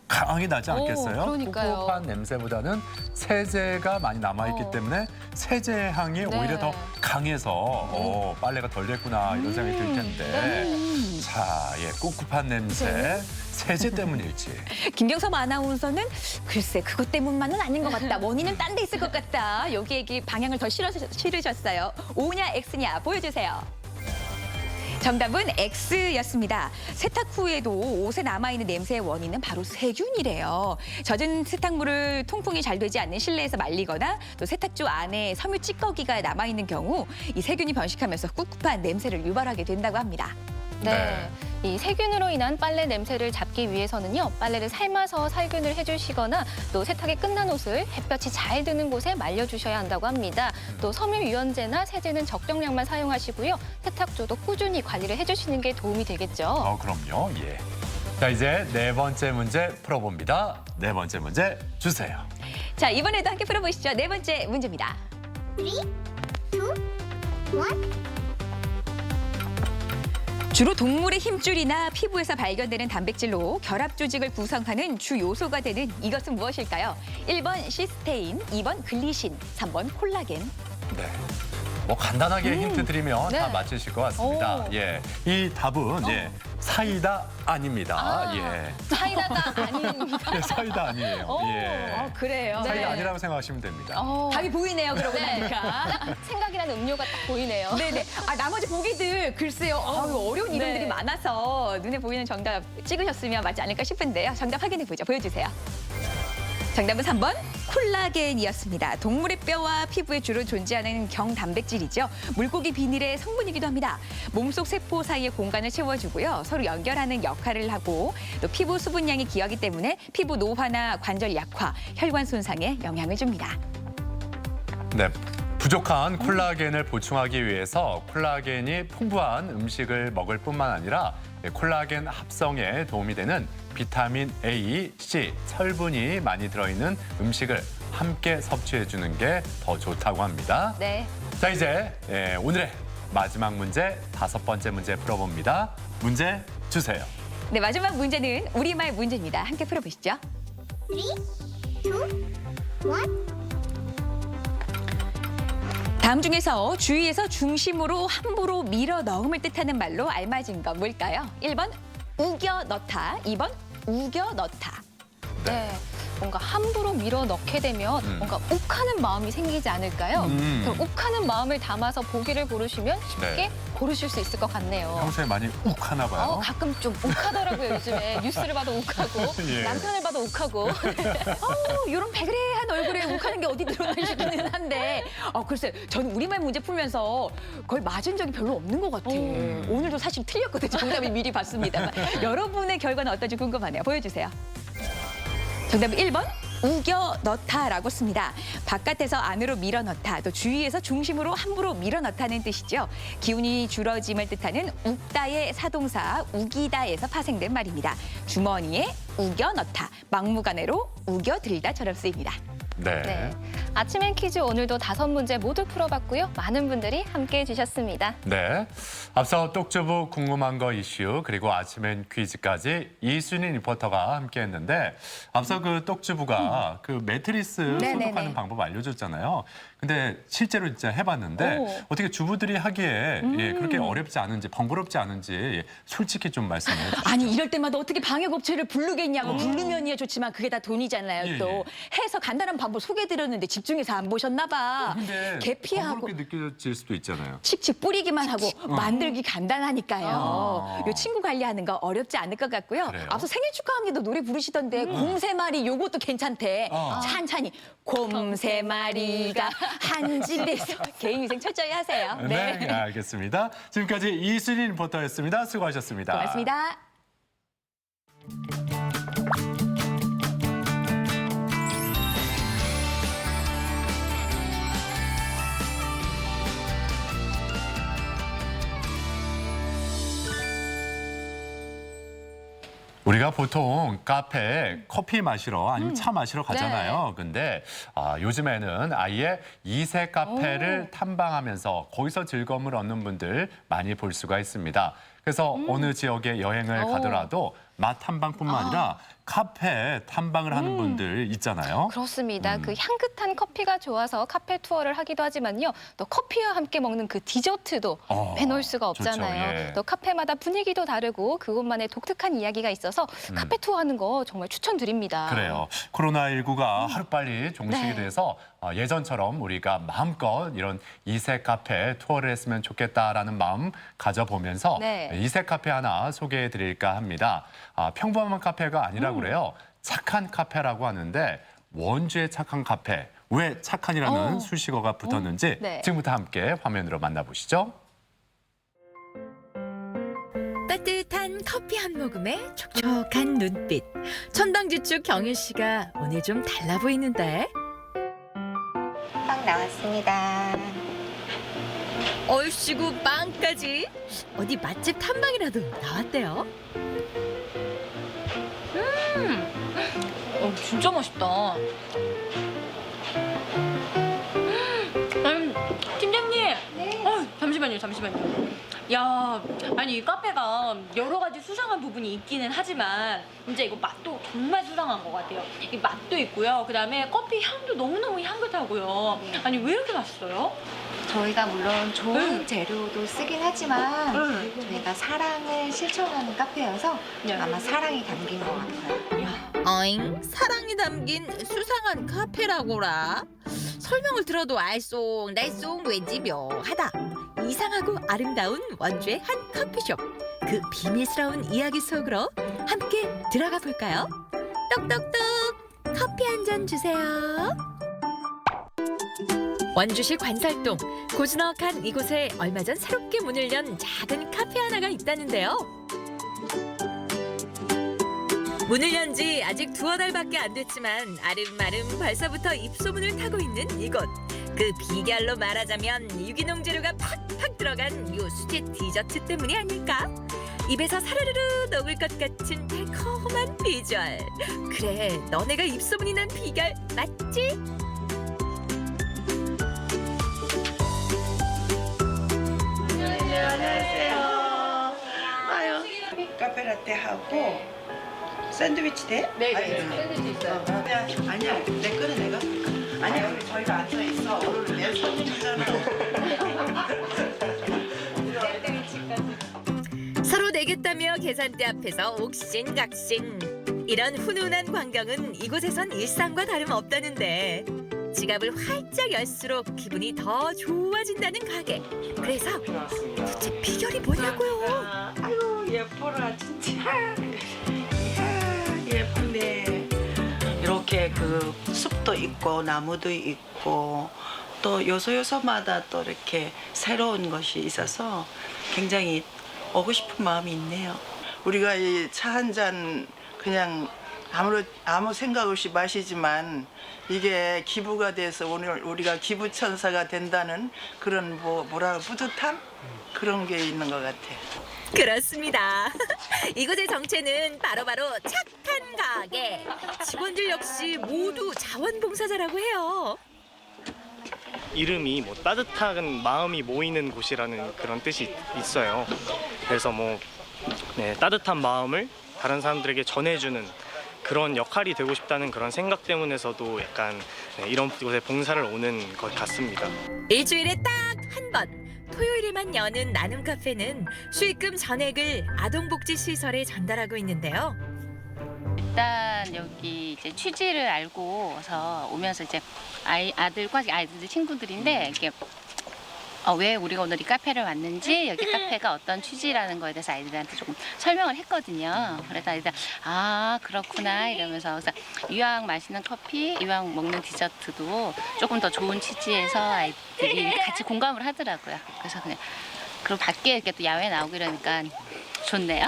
강하게 나지 않겠어요? 그러니까요. 꿉꿉한 냄새보다는 세제가 많이 남아있기 때문에 세제 향이 네. 오히려 더 강해서 빨래가 덜 됐구나 이런 생각이 들 텐데 자, 꿉꿉한 냄새 세제 때문일지. 김경섭 아나운서는 글쎄 그것 때문만은 아닌 것 같다. 원인은 딴 데 있을 것 같다. 여기에 방향을 더 실으셨어요. O냐 X냐 보여주세요. 정답은 X였습니다. 세탁 후에도 옷에 남아있는 냄새의 원인은 바로 세균이래요. 젖은 세탁물을 통풍이 잘 되지 않는 실내에서 말리거나 또 세탁조 안에 섬유 찌꺼기가 남아있는 경우 이 세균이 번식하면서 꿉꿉한 냄새를 유발하게 된다고 합니다. 네. 이 세균으로 인한 빨래 냄새를 잡기 위해서는요, 빨래를 삶아서 살균을 해주시거나 또 세탁이 끝난 옷을 햇볕이 잘 드는 곳에 말려주셔야 한다고 합니다. 또 섬유 유연제나 세제는 적정량만 사용하시고요, 세탁조도 꾸준히 관리를 해주시는 게 도움이 되겠죠. 그럼요. 예. 자, 이제 네 번째 문제 풀어봅니다. 네 번째 문제 주세요. 자, 이번에도 함께 풀어보시죠. 네 번째 문제입니다. 3, 2, 1. 주로 동물의 힘줄이나 피부에서 발견되는 단백질로 결합 조직을 구성하는 주 요소가 되는 이것은 무엇일까요? 1번 시스테인, 2번 글리신, 3번 콜라겐. 네. 뭐 간단하게 힌트 드리면 네. 다 맞추실 것 같습니다. 오. 예. 이 답은 사이다 아닙니다. 사이다가 아닙니다. 예. 사이다 아니에요. 예. 그래요. 사이다 아니라고 생각하시면 됩니다. 답이 보이네요, 그러고 네. 보니까. 생각이 나는 음료가 딱 보이네요. 네네. 나머지 보기들 글쎄요. 어려운 이름들이 네. 많아서 눈에 보이는 정답 찍으셨으면 맞지 않을까 싶은데요. 정답 확인해 보죠. 보여주세요. 정답은 3번 콜라겐이었습니다. 동물의 뼈와 피부에 주로 존재하는 경단백질이죠. 물고기 비닐의 성분이기도 합니다. 몸속 세포 사이의 공간을 채워주고요. 서로 연결하는 역할을 하고 또 피부 수분량이 귀하기 때문에 피부 노화나 관절 약화, 혈관 손상에 영향을 줍니다. 네. 부족한 콜라겐을 보충하기 위해서 콜라겐이 풍부한 음식을 먹을 뿐만 아니라 콜라겐 합성에 도움이 되는 비타민 A, C, 철분이 많이 들어있는 음식을 함께 섭취해 주는 게 더 좋다고 합니다. 네. 자, 이제 오늘의 마지막 문제, 5번째 문제 풀어봅니다. 문제 주세요. 네, 마지막 문제는 우리말 문제입니다. 함께 풀어보시죠. 3, 2, 1. 다음 중에서 주위에서 중심으로 함부로 밀어 넣음을 뜻하는 말로 알맞은 건 뭘까요? 1번 우겨 넣다, 2번 우겨 넣다. 네. 뭔가 함부로 밀어 넣게 되면 뭔가 욱하는 마음이 생기지 않을까요? 그럼 욱하는 마음을 담아서 보기를 고르시면 쉽게 네. 고르실 수 있을 것 같네요. 평소에 많이 욱하나 봐요. 가끔 좀 욱하더라고요, 요즘에. 뉴스를 봐도 욱하고, 예. 남편을 봐도 욱하고. 이런 배그레한 얼굴에 욱하는 게 어디 드러나 싶기는 한데 글쎄 저는 우리말 문제 풀면서 거의 맞은 적이 별로 없는 것 같아요. 오늘도 사실 틀렸거든요. 정답을 미리 봤습니다만 여러분의 결과는 어떨지 궁금하네요. 보여주세요. 정답은 1번 우겨 넣다라고 씁니다. 바깥에서 안으로 밀어 넣다, 또 주위에서 중심으로 함부로 밀어 넣다는 뜻이죠. 기운이 줄어짐을 뜻하는 욱다의 사동사 우기다에서 파생된 말입니다. 주머니에 우겨 넣다, 막무가내로 우겨 들다처럼 쓰입니다. 네. 네. 아침엔 퀴즈 오늘도 5문제 모두 풀어봤고요. 많은 분들이 함께해 주셨습니다. 네. 앞서 똑주부 궁금한 거 이슈 그리고 아침엔 퀴즈까지 이순희 리포터가 함께했는데 앞서 그 똑주부가 그 매트리스 네네네. 소독하는 방법 알려줬잖아요. 근데 실제로 진짜 해봤는데 어떻게 주부들이 하기에 그렇게 어렵지 않은지 번거롭지 않은지 솔직히 좀 말씀해 주시죠. 아니 이럴 때마다 어떻게 방역업체를 부르겠냐고. 부르면이야 좋지만 그게 다 돈이잖아요. 예, 또 해서 간단한 방법 소개해드렸는데 집중해서 안 보셨나 봐. 근데 계피하고 번거롭게 느껴질 수도 있잖아요. 칙칙 뿌리기만 하고 만들기 간단하니까요. 아. 요 친구 관리하는 거 어렵지 않을 것 같고요. 그래요? 앞서 생일 축하합니다 노래 부르시던데 곰 3마리 요것도 괜찮대. 찬찬히 곰 3마리가 한 집에서 개인위생 철저히 하세요. 네, 알겠습니다. 지금까지 이순희 리포터였습니다. 수고하셨습니다. 고맙습니다. 우리가 보통 카페에 커피 마시러 아니면 차 마시러 가잖아요. 근데 요즘에는 아예 이색 카페를 탐방하면서 거기서 즐거움을 얻는 분들 많이 볼 수가 있습니다. 그래서 어느 지역에 여행을 가더라도 맛 탐방뿐만 아니라 카페 탐방을 하는 분들 있잖아요. 그렇습니다. 그 향긋한 커피가 좋아서 카페 투어를 하기도 하지만요. 또 커피와 함께 먹는 그 디저트도 빼놓을 수가 없잖아요. 좋죠, 예. 또 카페마다 분위기도 다르고 그곳만의 독특한 이야기가 있어서 카페 투어하는 거 정말 추천드립니다. 그래요. 코로나19가 하루빨리 종식이 네. 돼서 예전처럼 우리가 마음껏 이런 이색 카페 투어를 했으면 좋겠다라는 마음 가져보면서 네. 이색 카페 하나 소개해 드릴까 합니다. 평범한 카페가 아니라고 그래요. 착한 카페라고 하는데 원주의 착한 카페. 왜 착한이라는 수식어가 붙었는지 네. 지금부터 함께 화면으로 만나보시죠. 따뜻한 커피 한 모금에 촉촉한 눈빛. 천방지축 경윤 씨가 오늘 좀 달라 보이는데. 빵 나왔습니다. 얼씨구 빵까지. 어디 맛집 탐방이라도 나왔대요. 진짜 맛있다. 팀장님. 잠시만요. 야, 아니 이 카페가 여러 가지 수상한 부분이 있기는 하지만 진짜 이거 맛도 정말 수상한 것 같아요. 이 맛도 있고요. 그다음에 커피 향도 너무너무 향긋하고요. 아니 왜 이렇게 맛있어요? 저희가 물론 좋은 재료도 쓰긴 하지만 저희가 사랑을 실천하는 카페여서 아마 사랑이 담긴 것 같아요. 어잉? 사랑이 담긴 수상한 카페라고라. 설명을 들어도 알쏭달쏭 왠지 묘하다. 이상하고 아름다운 원주의 한 커피숍. 그 비밀스러운 이야기 속으로 함께 들어가 볼까요? 똑똑똑 커피 한 잔 주세요. 원주시 관살동 고즈넉한 이곳에 얼마 전 새롭게 문을 연 작은 카페 하나가 있다는데요. 문을 연 지 아직 2달밖에 안 됐지만 아름아름 벌써부터 입소문을 타고 있는 이곳. 그 비결로 말하자면 유기농 재료가 팍팍 들어간 요 수제 디저트 때문이 아닐까? 입에서 사르르르 녹을 것 같은 달콤한 비주얼. 그래, 너네가 입소문이 난 비결 맞지? 안녕하세요. 아유, 카페라떼 하고 샌드위치 돼? 네, 샌드위치 있어요. 아니야, 내 거는 내가. 아니야, 우리 저희가 앉아 있어. 오늘 내 손님이잖아. 서로 내겠다며 계산대 앞에서 옥신각신. 이런 훈훈한 광경은 이곳에선 일상과 다름없다는데 지갑을 활짝 열수록 기분이 더 좋아진다는 가게. 그래서 도대체 비결이 뭐냐고요? 아유, 예뻐라, 진짜. 이야, 예쁘네. 이렇게 그 숲도 있고 나무도 있고 또 요소요소마다 또 이렇게 새로운 것이 있어서 굉장히 오고 싶은 마음이 있네요. 우리가 이 차 한 잔 그냥 아무 생각 없이 마시지만 이게 기부가 돼서 오늘 우리가 기부천사가 된다는 그런 뭐라 뿌듯함? 그런 게 있는 것 같아요. 그렇습니다. 이곳의 정체는 바로바로 착한 가게. 직원들 역시 모두 자원봉사자라고 해요. 이름이 뭐 따뜻한 마음이 모이는 곳이라는 그런 뜻이 있어요. 그래서 따뜻한 마음을 다른 사람들에게 전해주는 그런 역할이 되고 싶다는 그런 생각 때문에서도 약간 이런 곳에 봉사를 오는 것 같습니다. 일주일에 딱 한 번 토요일에만 여는 나눔 카페는 수익금 전액을 아동복지시설에 전달하고 있는데요. 일단 여기 이제 취지를 알고서 오면서 이제 아이들 친구들인데 이렇게 왜 우리가 오늘 이 카페를 왔는지 여기 카페가 어떤 취지라는 거에 대해서 아이들한테 조금 설명을 했거든요. 그래서 아이들 그렇구나 이러면서 그래서 이왕 마시는 커피, 이왕 먹는 디저트도 조금 더 좋은 취지에서 아이들이 같이 공감을 하더라고요. 그래서 그냥 그리고 밖에 이렇게 또 야외 나오고 이러니까 좋네요.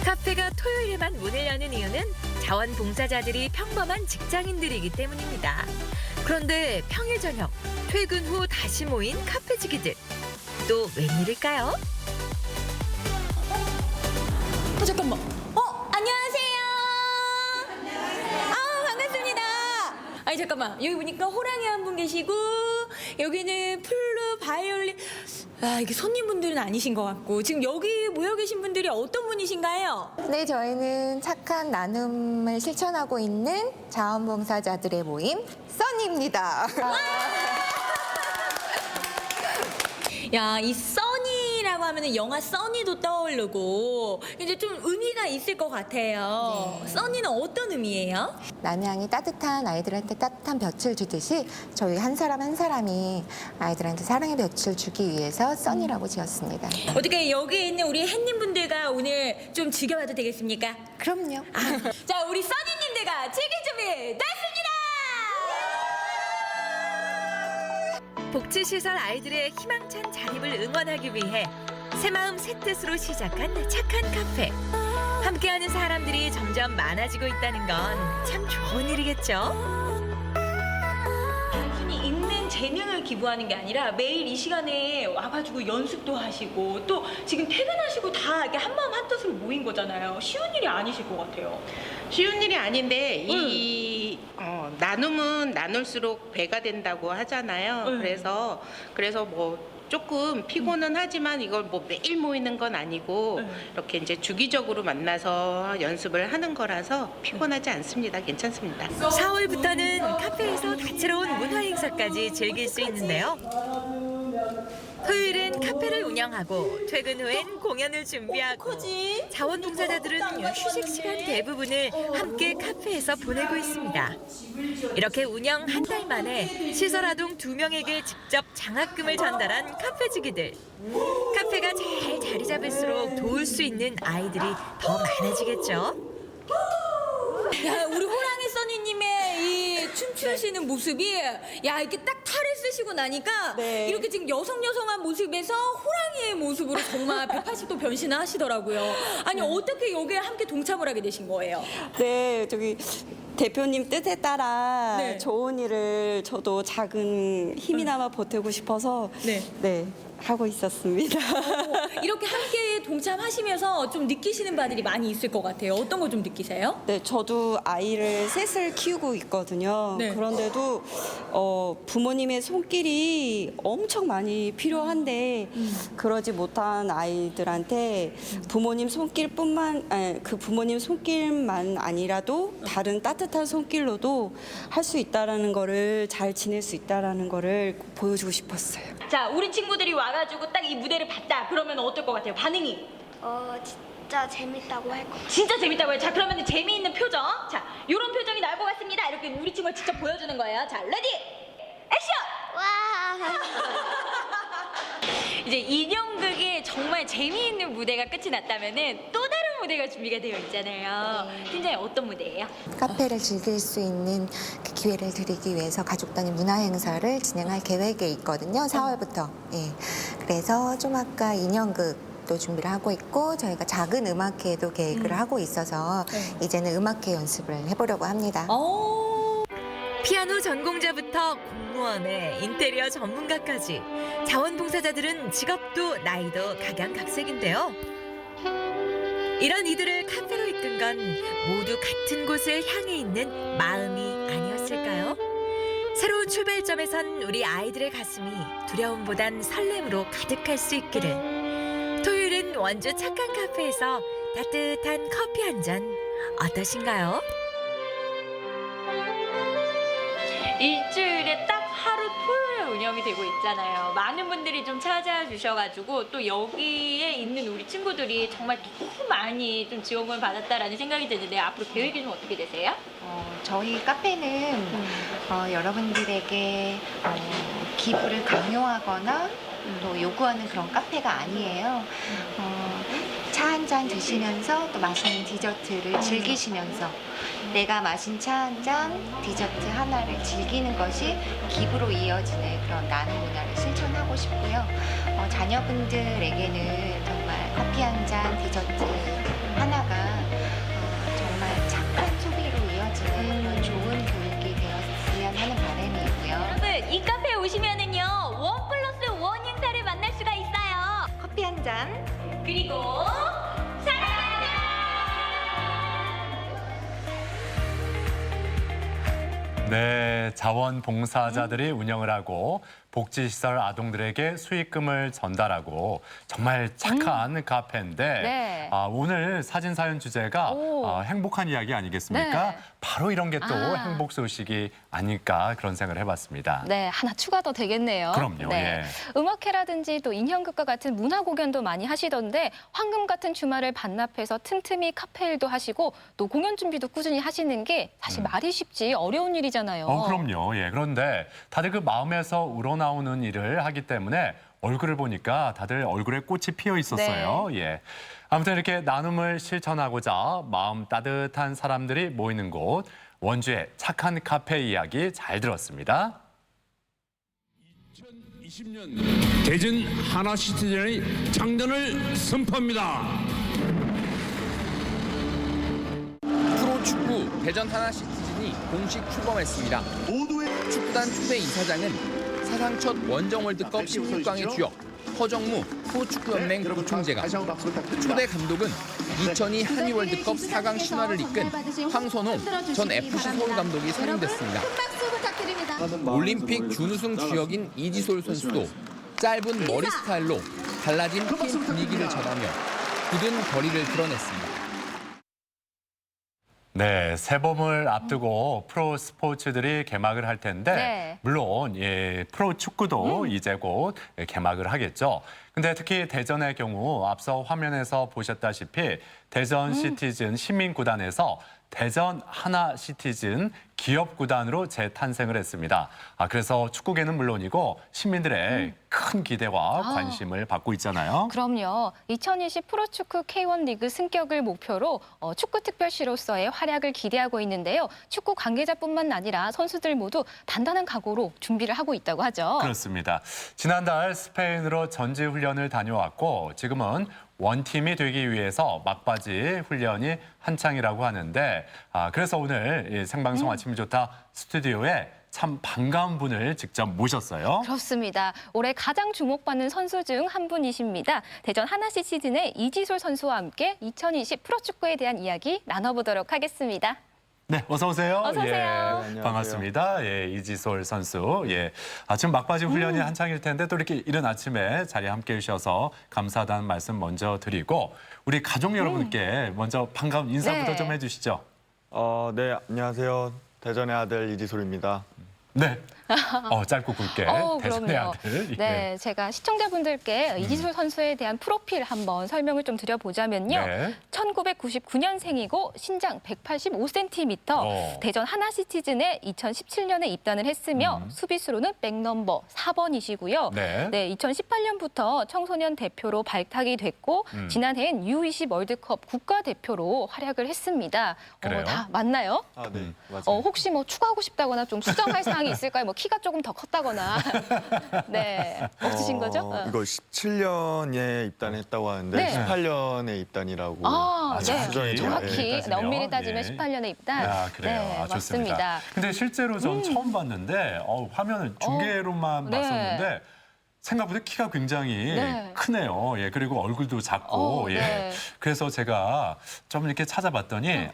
카페가 토요일에만 문을 여는 이유는 자원봉사자들이 평범한 직장인들이기 때문입니다. 그런데 평일 저녁 퇴근 후 다시 모인 카페지기들. 또 웬일일까요? 잠깐만. 안녕하세요. 반갑습니다. 아니 잠깐만, 여기 보니까 호랑이 한 분 계시고 여기는 플루, 바이올린. 이게 손님분들은 아니신 것 같고, 지금 여기 모여 계신 분들이 어떤 분이신가요? 네, 저희는 착한 나눔을 실천하고 있는 자원봉사자들의 모임 써니입니다. 야, 이 써니라고 하면은 영화 써니도 떠오르고 이제 좀 의미가 있을 것 같아요. 써니는 어떤 의미예요? 남양이 따뜻한 아이들한테 따뜻한 볕을 주듯이 저희 한 사람 한 사람이 아이들한테 사랑의 볕을 주기 위해서 써니라고 지었습니다. 어떻게 여기 있는 우리 햇님분들과 오늘 좀 즐겨봐도 되겠습니까? 그럼요. 자, 우리 써니님들과 즐길 준비 됐습니다! 복지시설 아이들의 희망찬 자립을 응원하기 위해 새마음 새뜻으로 시작한 착한 카페. 함께하는 사람들이 점점 많아지고 있다는 건 참 좋은 일이겠죠. 단순히 있는 재능을 기부하는 게 아니라 매일 이 시간에 와가지고 연습도 하시고 또 지금 퇴근하시고 다 이렇게 한마음 한뜻으로 모인 거잖아요. 쉬운 일이 아니실 것 같아요. 쉬운 일이 아닌데 이 나눔은 나눌수록 배가 된다고 하잖아요. 그래서 뭐 조금 피곤은 하지만 이걸 뭐 매일 모이는 건 아니고 이렇게 이제 주기적으로 만나서 연습을 하는 거라서 피곤하지 않습니다. 괜찮습니다. 4월부터는 카페에서 다채로운 문화 행사까지 즐길 수 있는데요. 토요일은 카페를 운영하고 퇴근 후엔 공연을 준비하고 자원봉사자들은 휴식 시간 대부분을 함께 카페에서 보내고 있습니다. 이렇게 운영 한 달 만에 시설 아동 2명에게 직접 장학금을 전달한 카페주기들. 카페가 잘 자리 잡을수록 도울 수 있는 아이들이 더 많아지겠죠. 야, 우리 호랑이 써니님의 이 춤추시는 모습이 이렇게 딱 탈을 쓰시고 나니까 이렇게 지금 여성여성한 모습에서 호랑이의 모습으로 정말 180도 변신을 하시더라고요. 아니 어떻게 여기에 함께 동참을 하게 되신 거예요? 네, 저기 대표님 뜻에 따라 좋은 일을 저도 작은 힘이나마 보태고 싶어서 하고 있었습니다. 이렇게 함께 동참하시면서 좀 느끼시는 바들이 많이 있을 것 같아요. 어떤 거 좀 느끼세요? 네, 저도 아이를 셋을 키우고 있거든요. 그런데도 부모님의 손길이 엄청 많이 필요한데 그러지 못한 아이들한테 부모님 그 부모님 손길만 아니라도 다른 따뜻한 손길로도 할 수 있다라는 거를 잘 지낼 수 있다라는 거를 보여주고 싶었어요. 자, 우리 친구들이 와가지고 딱 이 무대를 봤다. 그러면 어떨 것 같아요? 반응이? 진짜 재밌다고 할 것 같아요. 진짜 재밌다고 해요. 자, 그러면 재미있는 표정. 자, 이런 표정이 나올 것 같습니다. 이렇게 우리 친구가 직접 보여주는 거예요. 자, 레디, 액션! 와. 이제 인형극이 정말 재미있는 무대가 끝이 났다면은 또 다른 무대가 준비가 되어 있잖아요. 팀장님 어떤 무대예요? 카페를 즐길 수 있는 그 기회를 드리기 위해서 가족 단위 문화 행사를 진행할 계획에 있거든요. 4월부터. 그래서 좀 아까 인형극도 준비를 하고 있고 저희가 작은 음악회도 계획을 하고 있어서 이제는 음악회 연습을 해보려고 합니다. 피아노 전공자부터 공무원에 인테리어 전문가까지 자원봉사자들은 직업도 나이도 각양각색인데요. 이런 이들을 카페로 이끈 건 모두 같은 곳을 향해 있는 마음이 아니었을까요? 새로운 출발점에선 우리 아이들의 가슴이 두려움보단 설렘으로 가득할 수 있기를. 토요일은 원주 착한 카페에서 따뜻한 커피 한 잔 어떠신가요? 일주일에 딱 하루 토요일에 운영이 되고 있잖아요. 많은 분들이 좀 찾아와 주셔가지고 또 여기에 있는 우리 친구들이 정말 너무 많이 좀 지원금을 받았다라는 생각이 드는데 앞으로 계획이 좀 어떻게 되세요? 저희 카페는 여러분들에게 기부를 강요하거나 또 요구하는 그런 카페가 아니에요. 차 한 잔 드시면서 또 맛있는 디저트를 즐기시면서 내가 마신 차 한 잔, 디저트 하나를 즐기는 것이 기부로 이어지는 그런 나눔 문화를 실천하고 싶고요. 자녀분들에게는 정말 커피 한 잔, 디저트 하나가 정말 착한 소비로 이어지는 그런 좋은 교육이 되었으면 하는 바람이 있고요. 여러분, 이 카페에 오시면은요 1+1 행사를 만날 수가 있어요. 커피 한 잔, 그리고 사랑 한 잔! 네, 자원봉사자들이 운영을 하고 복지시설 아동들에게 수익금을 전달하고 정말 착한 카페인데 네. 오늘 사진사연 주제가 행복한 이야기 아니겠습니까? 네. 바로 이런 게 또 행복 소식이 아닐까 그런 생각을 해봤습니다. 네, 하나 추가 더 되겠네요. 그럼요, 네. 예. 음악회라든지 또 인형극과 같은 문화 공연도 많이 하시던데 황금 같은 주말을 반납해서 틈틈이 카페 일도 하시고 또 공연 준비도 꾸준히 하시는 게 사실 말이 쉽지 어려운 일이잖아요. 그럼요. 예. 그런데 다들 그 마음에서 우러나오는 일을 하기 때문에 얼굴을 보니까 다들 얼굴에 꽃이 피어 있었어요. 예. 아무튼 이렇게 나눔을 실천하고자 마음 따뜻한 사람들이 모이는 곳 원주의 착한 카페 이야기 잘 들었습니다. 2020년 대전 하나시티즌의 창단을 선포합니다. 프로축구 대전 하나시티즌이 공식 출범했습니다. 축구단 초대 이사장은 사상 첫 원정 월드컵 16강의 주역 허정무 프로축구연맹 부총재가, 초대 감독은 2002 한일 월드컵 4강 신화를 이끈 황선홍 전 FC 서울 감독이 선임됐습니다. 올림픽 준우승 주역인 이지솔 선수도 짧은 머리 스타일로 달라진 팀 분위기를 전하며 굳은 거리를 드러냈습니다. 네, 새봄을 앞두고 프로 스포츠들이 개막을 할 텐데 물론 프로 축구도 이제 곧 개막을 하겠죠. 근데 특히 대전의 경우 앞서 화면에서 보셨다시피 대전 시티즌 시민구단에서 대전 하나시티즌 기업구단으로 재탄생을 했습니다. 그래서 축구계는 물론이고 시민들의 큰 기대와 관심을 받고 있잖아요. 그럼요. 2020 프로축구 K1 리그 승격을 목표로 축구특별시로서의 활약을 기대하고 있는데요. 축구 관계자뿐만 아니라 선수들 모두 단단한 각오로 준비를 하고 있다고 하죠. 그렇습니다. 지난달 스페인으로 전지훈련을 다녀왔고 지금은 원팀이 되기 위해서 막바지 훈련이 한창이라고 하는데 그래서 오늘 생방송 아침이 좋다 스튜디오에 참 반가운 분을 직접 모셨어요. 그렇습니다. 올해 가장 주목받는 선수 중 한 분이십니다. 대전 하나시티즌의 이지솔 선수와 함께 2020 프로축구에 대한 이야기 나눠보도록 하겠습니다. 네, 어서 오세요. 어서 오세요. 예, 안녕하세요. 반갑습니다. 예, 이지솔 선수. 예, 지금 막바지 훈련이 한창일 텐데 또 이렇게 이른 아침에 자리에 함께해 주셔서 감사하다는 말씀 먼저 드리고 우리 가족 여러분께 먼저 반가운 인사부터 좀 해주시죠. 네, 안녕하세요. 대전의 아들 이지솔입니다. 네. 짧고 굵게 대전의 그럼요. 아들. 예. 네, 제가 시청자분들께 이지솔 선수에 대한 프로필 한번 설명을 좀 드려보자면요. 네. 1999년생이고 신장 185cm, 대전 하나시티즌에 2017년에 입단을 했으며 수비수로는 백넘버 4번이시고요. 네. 2018년부터 청소년 대표로 발탁이 됐고 지난해엔 U20 월드컵 국가대표로 활약을 했습니다. 그래요? 다 맞나요? 네, 맞아요. 혹시 뭐 추가하고 싶다거나 좀 수정할 사항이 있을까요? 뭐 키가 조금 더 컸다거나. 네. 없으신 거죠? 이거 17년에 입단했다고 하는데 네. 18년에 입단이라고. 네. 수정이 돼요. 정확히 네. 엄밀히 따지면 18년에 입단. 그래요. 네, 좋습니다. 맞습니다. 근데 실제로 전 처음 봤는데 화면을 중계로만 네. 봤었는데 생각보다 키가 굉장히 네. 크네요. 예, 그리고 얼굴도 작고. 예. 네. 그래서 제가 좀 이렇게 찾아봤더니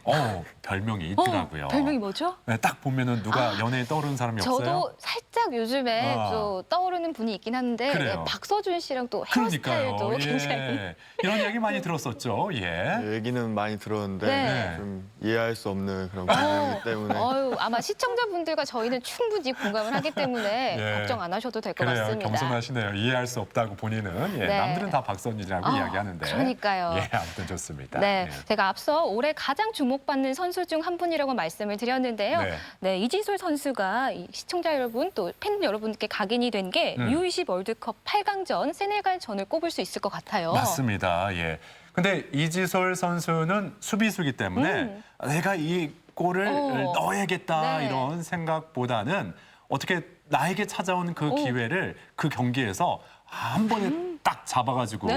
별명이 있더라고요. 별명이 뭐죠? 네, 딱 보면은 누가 연예인 떠오르는 사람이 없어요? 저도 살짝 요즘에 아. 또 떠오르는 분이 있긴 한데 그래요. 박서준 씨랑 또 그러니까요. 헤어스타일도 굉장히 이런 얘기 많이 들었었죠. 예. 얘기는 많이 들었는데 네. 좀 이해할 수 없는 그런 부분이기 때문에. 아마 시청자분들과 저희는 충분히 공감을 하기 때문에 예. 걱정 안 하셔도 될 것 그래요. 같습니다. 겸손하시네요. 이해할 수 없다고 본인은. 예, 네. 남들은 다 박선이라고 이야기하는데. 그러니까요. 예, 아무튼 좋습니다. 네, 예. 제가 앞서 올해 가장 주목받는 선수 중 한 분이라고 말씀을 드렸는데요. 네, 이지솔 선수가 시청자 여러분 또 팬 여러분께 각인이 된 게 U20 월드컵 8강전 세네갈전을 꼽을 수 있을 것 같아요. 맞습니다. 예. 근데 이지솔 선수는 수비수기 때문에 내가 이 골을 넣어야겠다 네. 이런 생각보다는 어떻게 나에게 찾아온 그 기회를 그 경기에서 한 번에 딱 잡아가지고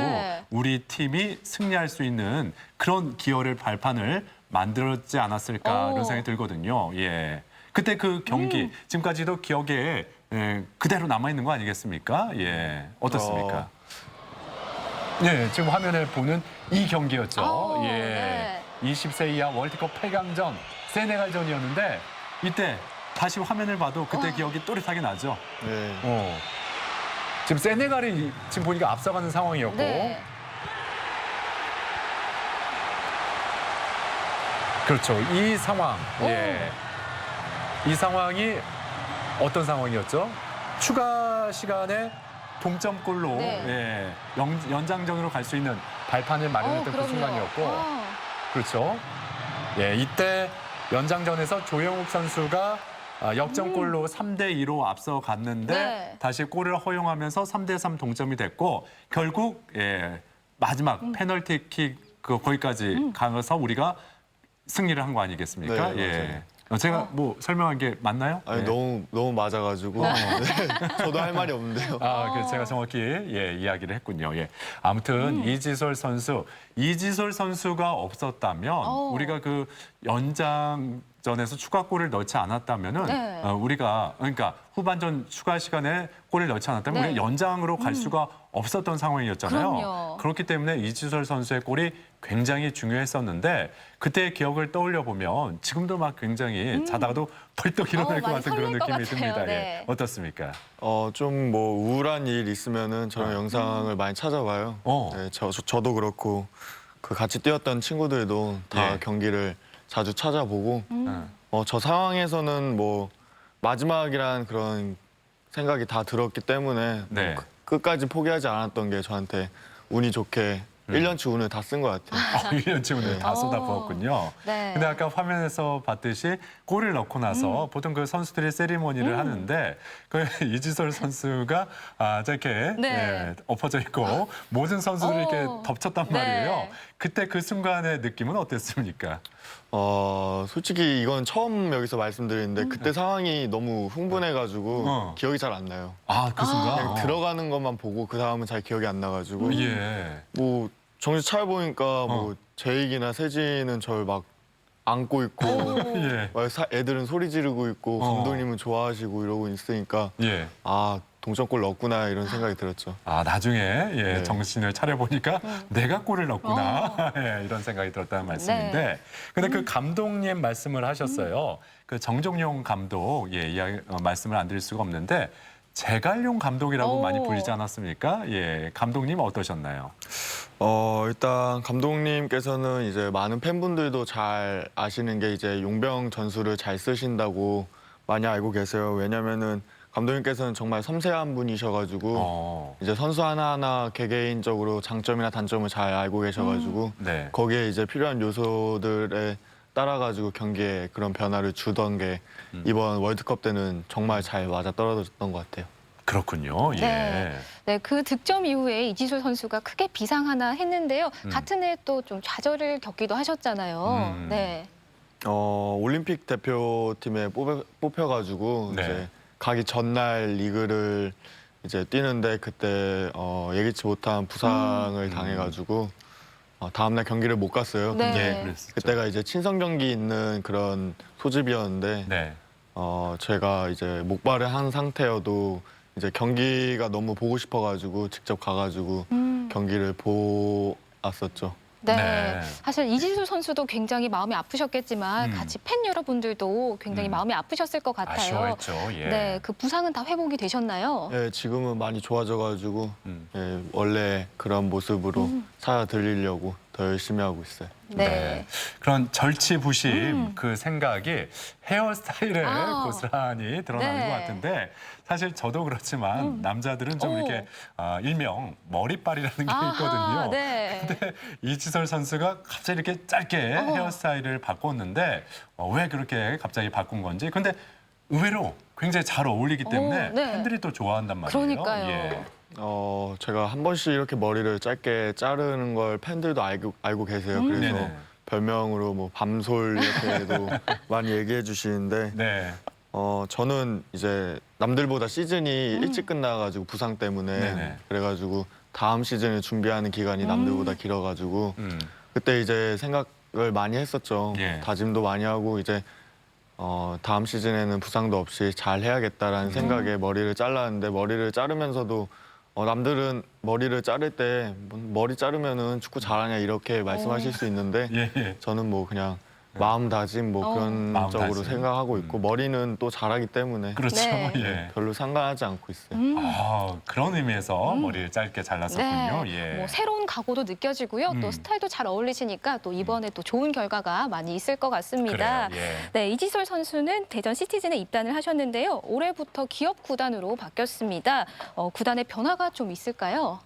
우리 팀이 승리할 수 있는 그런 기여를 발판을 만들었지 않았을까 이런 생각이 들거든요. 예. 그때 그 경기 지금까지도 기억에 그대로 남아 있는 거 아니겠습니까? 예. 어떻습니까? 네, 지금 화면에 보는 이 경기였죠. 예. 20세 이하 월드컵 8강전 세네갈전이었는데 이때 다시 화면을 봐도 그때 기억이 또렷하게 나죠. 네. 지금 세네갈이 지금 보니까 앞서가는 상황이었고. 네. 그렇죠. 이 상황. 예. 이 상황이 어떤 상황이었죠? 추가 시간에 동점골로 네. 예, 연장전으로 갈 수 있는 발판을 마련했던 그 그럼요. 순간이었고. 그렇죠. 예, 이때 연장전에서 조영욱 선수가 역전골로 3대2로 앞서갔는데 네. 다시 골을 허용하면서 3대3 동점이 됐고 결국 예, 마지막 페널티킥 거기까지 가서 우리가 승리를 한 거 아니겠습니까? 네, 예. 제가 뭐 설명한 게 맞나요? 아니 예. 너무 맞아가지고 네. 저도 할 말이 없는데요. 그래서 제가 정확히 예, 이야기를 했군요. 예. 아무튼 이지솔 선수가 없었다면 우리가 그 연장전에서 추가골을 넣지 않았다면은 네. 우리가 그러니까 후반전 추가 시간에 골을 넣지 않았다면 네. 우리가 연장으로 갈 수가 없었던 상황이었잖아요. 그럼요. 그렇기 때문에 이지솔 선수의 골이 굉장히 중요했었는데 그때의 기억을 떠올려 보면 지금도 막 굉장히 자다가도 벌떡 일어날 것 많이 같은 그런 설렐 것 느낌이 같아요. 듭니다. 네. 예. 어떻습니까? 좀 뭐 우울한 일 있으면은 저는 영상을 많이 찾아봐요. 네, 저도 그렇고 그 같이 뛰었던 친구들도 다 예. 경기를 자주 찾아보고 저 상황에서는 뭐 마지막이란 그런 생각이 다 들었기 때문에 네. 끝까지 포기하지 않았던 게 저한테 운이 좋게 1년치 운을 다 쓴 것 같아요. 1년치 운을 다 쏟아부었군요. 네. 근데 아까 화면에서 봤듯이 골을 넣고 나서 보통 그 선수들이 세리머니를 하는데 그 이지솔 선수가 저렇게 네. 예, 엎어져 있고 모든 선수들이 이렇게 덮쳤단 네. 말이에요. 그때 그 순간의 느낌은 어땠습니까? 솔직히 이건 처음 여기서 말씀드리는데 그때 상황이 너무 흥분해가지고 기억이 잘 안 나요. 그 순간? 그냥 들어가는 것만 보고 그 다음은 잘 기억이 안 나가지고 예. 뭐 정신 차려보니까 뭐 제익이나 세진은 저를 막 안고 있고 예. 막 애들은 소리 지르고 있고 감독님은 좋아하시고 이러고 있으니까 예. 동점골 넣었구나 이런 생각이 들었죠. 나중에 예, 네. 정신을 차려보니까 내가 골을 넣었구나 예, 이런 생각이 들었다는 말씀인데 근데 그 감독님 말씀을 하셨어요. 그 정종용 감독 말씀을 안 드릴 수가 없는데 제갈용 감독이라고 많이 불리지 않았습니까? 예, 감독님 어떠셨나요? 일단 감독님께서는 이제 많은 팬분들도 잘 아시는 게 이제 용병 전술을 잘 쓰신다고 많이 알고 계세요. 왜냐면은 감독님께서는 정말 섬세한 분이셔가지고 이제 선수 하나하나 개개인적으로 장점이나 단점을 잘 알고 계셔가지고 네. 거기에 이제 필요한 요소들에 따라가지고 경기에 그런 변화를 주던 게 이번 월드컵 때는 정말 잘 맞아 떨어졌던 것 같아요. 그렇군요. 예. 네. 네, 그 득점 이후에 이지솔 선수가 크게 비상 하나 했는데요. 같은 해 또 좀 좌절을 겪기도 하셨잖아요. 네. 올림픽 대표팀에 뽑혀가지고 네. 이제 가기 전날 리그를 이제 뛰는데 그때 예기치 못한 부상을 당해가지고 다음날 경기를 못 갔어요. 네. 근데 그때가 이제 친선 경기 있는 그런 소집이었는데 네. 제가 이제 목발을 한 상태여도 이제 경기가 너무 보고 싶어가지고 직접 가가지고 경기를 보았었죠. 네. 네. 사실 이지솔 선수도 굉장히 마음이 아프셨겠지만 같이 팬 여러분들도 굉장히 마음이 아프셨을 것 같아요. 아쉬워했죠. 예. 네, 그 부상은 다 회복이 되셨나요? 네, 지금은 많이 좋아져가지고 예, 원래 그런 모습으로 살아들리려고 더 열심히 하고 있어요. 네. 그런 절치부심 그 생각이 헤어스타일에 고스란히 드러나는 네. 것 같은데 사실 저도 그렇지만 남자들은 좀 이렇게 일명 머리빨이라는 게 있거든요. 네. 근데 이지솔 선수가 갑자기 이렇게 짧게 헤어스타일을 바꿨는데 왜 그렇게 갑자기 바꾼 건지. 근데 의외로 굉장히 잘 어울리기 때문에 네. 팬들이 또 좋아한단 말이에요. 그러니까요. 예. 제가 한 번씩 이렇게 머리를 짧게 자르는 걸 팬들도 알고 계세요. 그래서 네네. 별명으로 뭐 밤솔 이렇게도 많이 얘기해 주시는데 네. 저는 이제 남들보다 시즌이 일찍 끝나가지고 부상 때문에 네네. 그래가지고 다음 시즌을 준비하는 기간이 남들보다 길어가지고 그때 이제 생각을 많이 했었죠. 예. 다짐도 많이 하고 이제 다음 시즌에는 부상도 없이 잘 해야겠다라는 생각에 머리를 잘랐는데 머리를 자르면서도 남들은 머리를 자를 때 머리 자르면은 축구 잘하냐 이렇게 말씀하실 수 있는데 예. 저는 뭐 그냥 마음다짐 뭐 그런 마음다짐. 쪽으로 생각하고 있고 머리는 또 잘하기 때문에 그렇죠. 네. 예. 별로 상관하지 않고 있어요. 아, 그런 의미에서 머리를 짧게 잘랐었군요. 네. 예. 뭐 새로운 각오도 느껴지고요. 또 스타일도 잘 어울리시니까 또 이번에 또 좋은 결과가 많이 있을 것 같습니다. 그래요. 예. 네, 이지솔 선수는 대전 시티즌에 입단을 하셨는데요. 올해부터 기업 구단으로 바뀌었습니다. 구단의 변화가 좀 있을까요?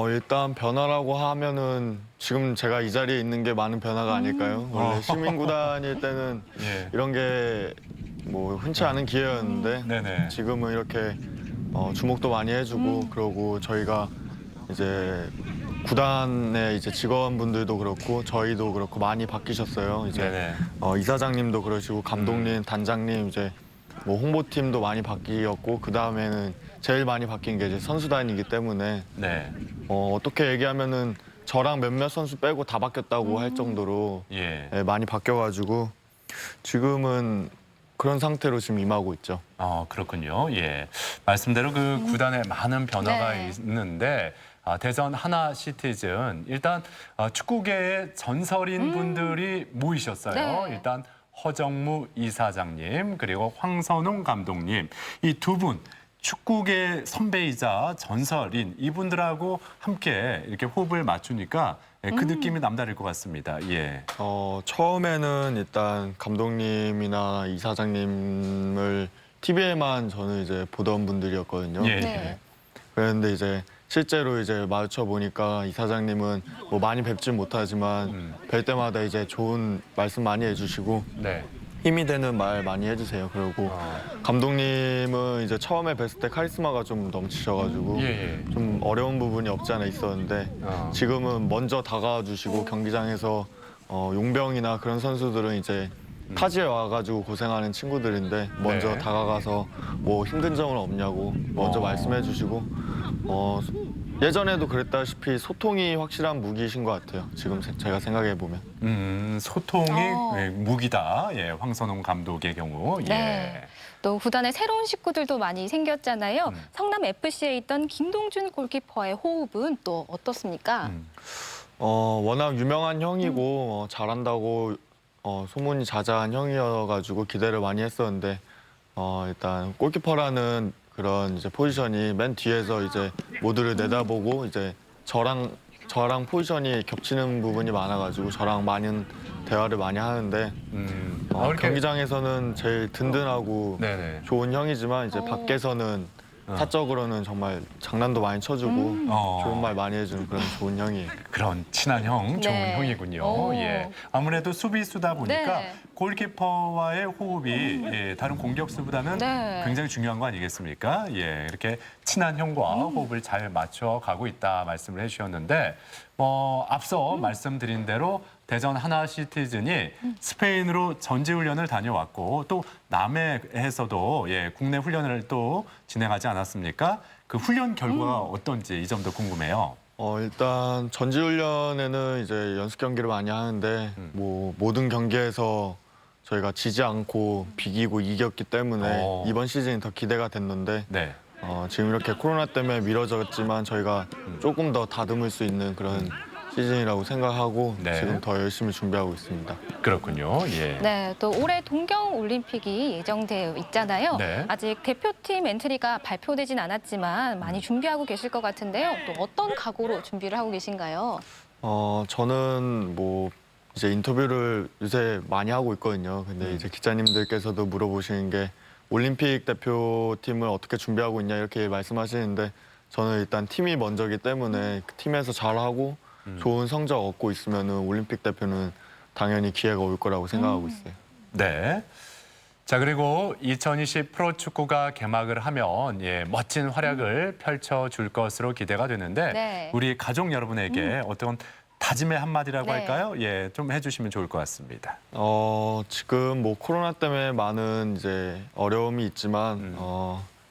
일단 변화라고 하면은 지금 제가 이 자리에 있는 게 많은 변화가 아닐까요? 원래 시민구단일 때는 예. 이런 게 뭐 흔치 않은 기회였는데 네네. 지금은 이렇게 주목도 많이 해주고 그러고 저희가 이제 구단의 이제 직원분들도 그렇고 저희도 그렇고 많이 바뀌셨어요. 이제 네네. 이사장님도 그러시고 감독님, 단장님 이제 뭐 홍보팀도 많이 바뀌었고 그 다음에는 제일 많이 바뀐 게 이제 선수단이기 때문에 네. 어떻게 얘기하면은 저랑 몇몇 선수 빼고 다 바뀌었다고 할 정도로 예. 많이 바뀌어가지고 지금은 그런 상태로 지금 임하고 있죠. 그렇군요. 예. 말씀대로 그 구단에 많은 변화가 네. 있는데 대전 하나 시티즌 일단 축구계의 전설인 분들이 모이셨어요. 네. 일단 허정무 이사장님 그리고 황선홍 감독님 이 두 분 축구계 선배이자 전설인 이분들하고 함께 이렇게 호흡을 맞추니까 그 느낌이 남다를 것 같습니다. 예. 처음에는 일단 감독님이나 이사장님을 TV에만 저는 이제 보던 분들이었거든요. 예. 네. 그런데 이제 실제로 이제 마주쳐 보니까 이사장님은 뭐 많이 뵙진 못하지만 뵐 때마다 이제 좋은 말씀 많이 해주시고 네. 힘이 되는 말 많이 해주세요. 그리고 감독님은 이제 처음에 뵀을 때 카리스마가 좀 넘치셔가지고 예. 좀 어려운 부분이 없지 않아 있었는데 지금은 먼저 다가와 주시고 경기장에서 용병이나 그런 선수들은 이제 타지에 와가지고 고생하는 친구들인데 먼저 네. 다가가서 뭐 힘든 점은 없냐고 먼저 말씀해 주시고 예전에도 그랬다시피 소통이 확실한 무기이신 것 같아요. 지금 제가 생각해 보면. 소통이 무기다. 예, 황선홍 감독의 경우. 예. 네. 또 구단에 새로운 식구들도 많이 생겼잖아요. 성남 FC에 있던 김동준 골키퍼의 호흡은 또 어떻습니까? 워낙 유명한 형이고 잘한다고 소문이 자자한 형이어가지고 기대를 많이 했었는데 일단 골키퍼라는 그런 이제 포지션이 맨 뒤에서 이제 모두를 내다보고 이제 저랑 포지션이 겹치는 부분이 많아가지고 저랑 많은 대화를 많이 하는데 경기장에서는 제일 든든하고 네네. 좋은 형이지만 이제 밖에서는 사적으로는 정말 장난도 많이 쳐주고 좋은 말 많이 해주는 그런 좋은 형이에요. 그런 친한 형, 좋은 네. 형이군요. 오. 예. 아무래도 수비수다 보니까 네. 골키퍼와의 호흡이 다른 공격수보다는 네. 굉장히 중요한 거 아니겠습니까? 예, 이렇게 친한 형과 호흡을 잘 맞춰가고 있다 말씀을 해주셨는데 앞서 말씀드린 대로 대전 하나 시티즌이 스페인으로 전지훈련을 다녀왔고 또 남해에서도 국내 훈련을 또 진행하지 않았습니까? 그 훈련 결과가 어떤지 이 점도 궁금해요. 일단 전지훈련에는 이제 연습 경기를 많이 하는데 뭐 모든 경기에서 저희가 지지 않고 비기고 이겼기 때문에 이번 시즌이 더 기대가 됐는데 네. 지금 이렇게 코로나 때문에 미뤄졌지만 저희가 조금 더 다듬을 수 있는 그런 시즌이라고 생각하고 네. 지금 더 열심히 준비하고 있습니다. 그렇군요. 예. 네, 또 올해 동경 올림픽이 예정되어 있잖아요. 네. 아직 대표팀 엔트리가 발표되진 않았지만 많이 준비하고 계실 것 같은데요. 또 어떤 각오로 준비를 하고 계신가요? 저는 뭐 이제 인터뷰를 요새 많이 하고 있거든요. 근데 이제 기자님들께서도 물어보시는 게 올림픽 대표팀을 어떻게 준비하고 있냐 이렇게 말씀하시는데 저는 일단 팀이 먼저기 때문에 그 팀에서 잘하고 좋은 성적 얻고 있으면 올림픽 대표는 당연히 기회가 올 거라고 생각하고 있어요. 네. 자, 그리고 2020 프로축구가 개막을 하면 멋진 활약을 펼쳐줄 것으로 기대가 되는데 네. 우리 가족 여러분에게 어떤 다짐의 한마디라고 네. 할까요? 예, 좀 해주시면 좋을 것 같습니다. 지금 뭐 코로나 때문에 많은 이제 어려움이 있지만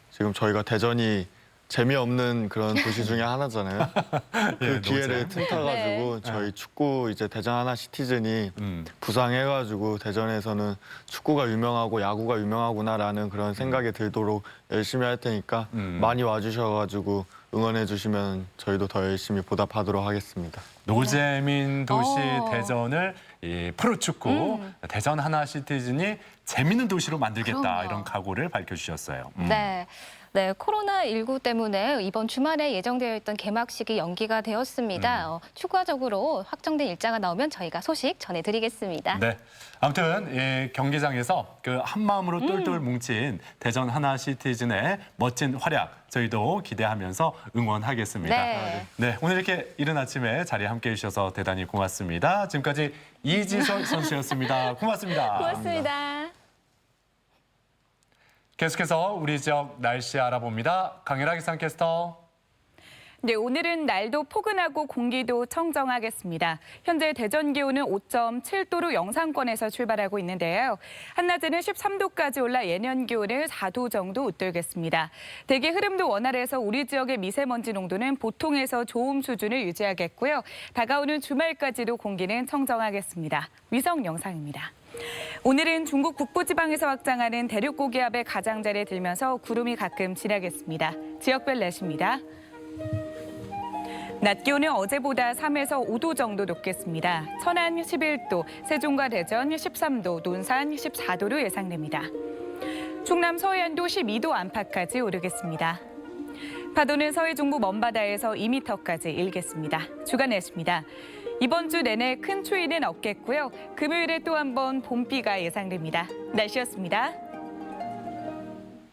지금 저희가 대전이 재미없는 그런 도시 중에 하나잖아요. 그 예, 기회를 노잼. 틈타가지고 네. 저희 축구 이제 대전 하나 시티즌이 부상해가지고 대전에서는 축구가 유명하고 야구가 유명하구나라는 그런 생각이 들도록 열심히 할 테니까 많이 와주셔가지고 응원해 주시면 저희도 더 열심히 보답하도록 하겠습니다. 노재민 도시 대전을 이 프로축구 대전 하나 시티즌이 재밌는 도시로 만들겠다 그럼요. 이런 각오를 밝혀주셨어요. 네. 네, 코로나19 때문에 이번 주말에 예정되어 있던 개막식이 연기가 되었습니다. 추가적으로 확정된 일자가 나오면 저희가 소식 전해드리겠습니다. 네. 아무튼 이 경기장에서 그 한마음으로 똘똘 뭉친 대전 하나 시티즌의 멋진 활약 저희도 기대하면서 응원하겠습니다. 네. 오늘 이렇게 이른 아침에 자리에 함께해 주셔서 대단히 고맙습니다. 지금까지 이지선 선수였습니다. 고맙습니다. 고맙습니다. 계속해서 우리 지역 날씨 알아봅니다. 강혜라 기상캐스터. 네, 오늘은 날도 포근하고 공기도 청정하겠습니다. 현재 대전 기온은 5.7도로 영상권에서 출발하고 있는데요. 한낮에는 13도까지 올라 예년 기온을 4도 정도 웃돌겠습니다. 대기 흐름도 원활해서 우리 지역의 미세먼지 농도는 보통에서 좋음 수준을 유지하겠고요. 다가오는 주말까지도 공기는 청정하겠습니다. 위성 영상입니다. 오늘은 중국 북부지방에서 확장하는 대륙 고기압의 가장자리에 들면서 구름이 가끔 지나겠습니다. 지역별 날씨입니다. 낮 기온은 어제보다 3에서 5도 정도 높겠습니다. 천안 11도, 세종과 대전 13도, 논산 14도로 예상됩니다. 충남 서해안도 12도 안팎까지 오르겠습니다. 파도는 서해 중부 먼바다에서 2m까지 일겠습니다. 주간 날씨입니다. 이번 주 내내 큰 추위는 없겠고요. 금요일에 또 한 번 봄비가 예상됩니다. 날씨였습니다.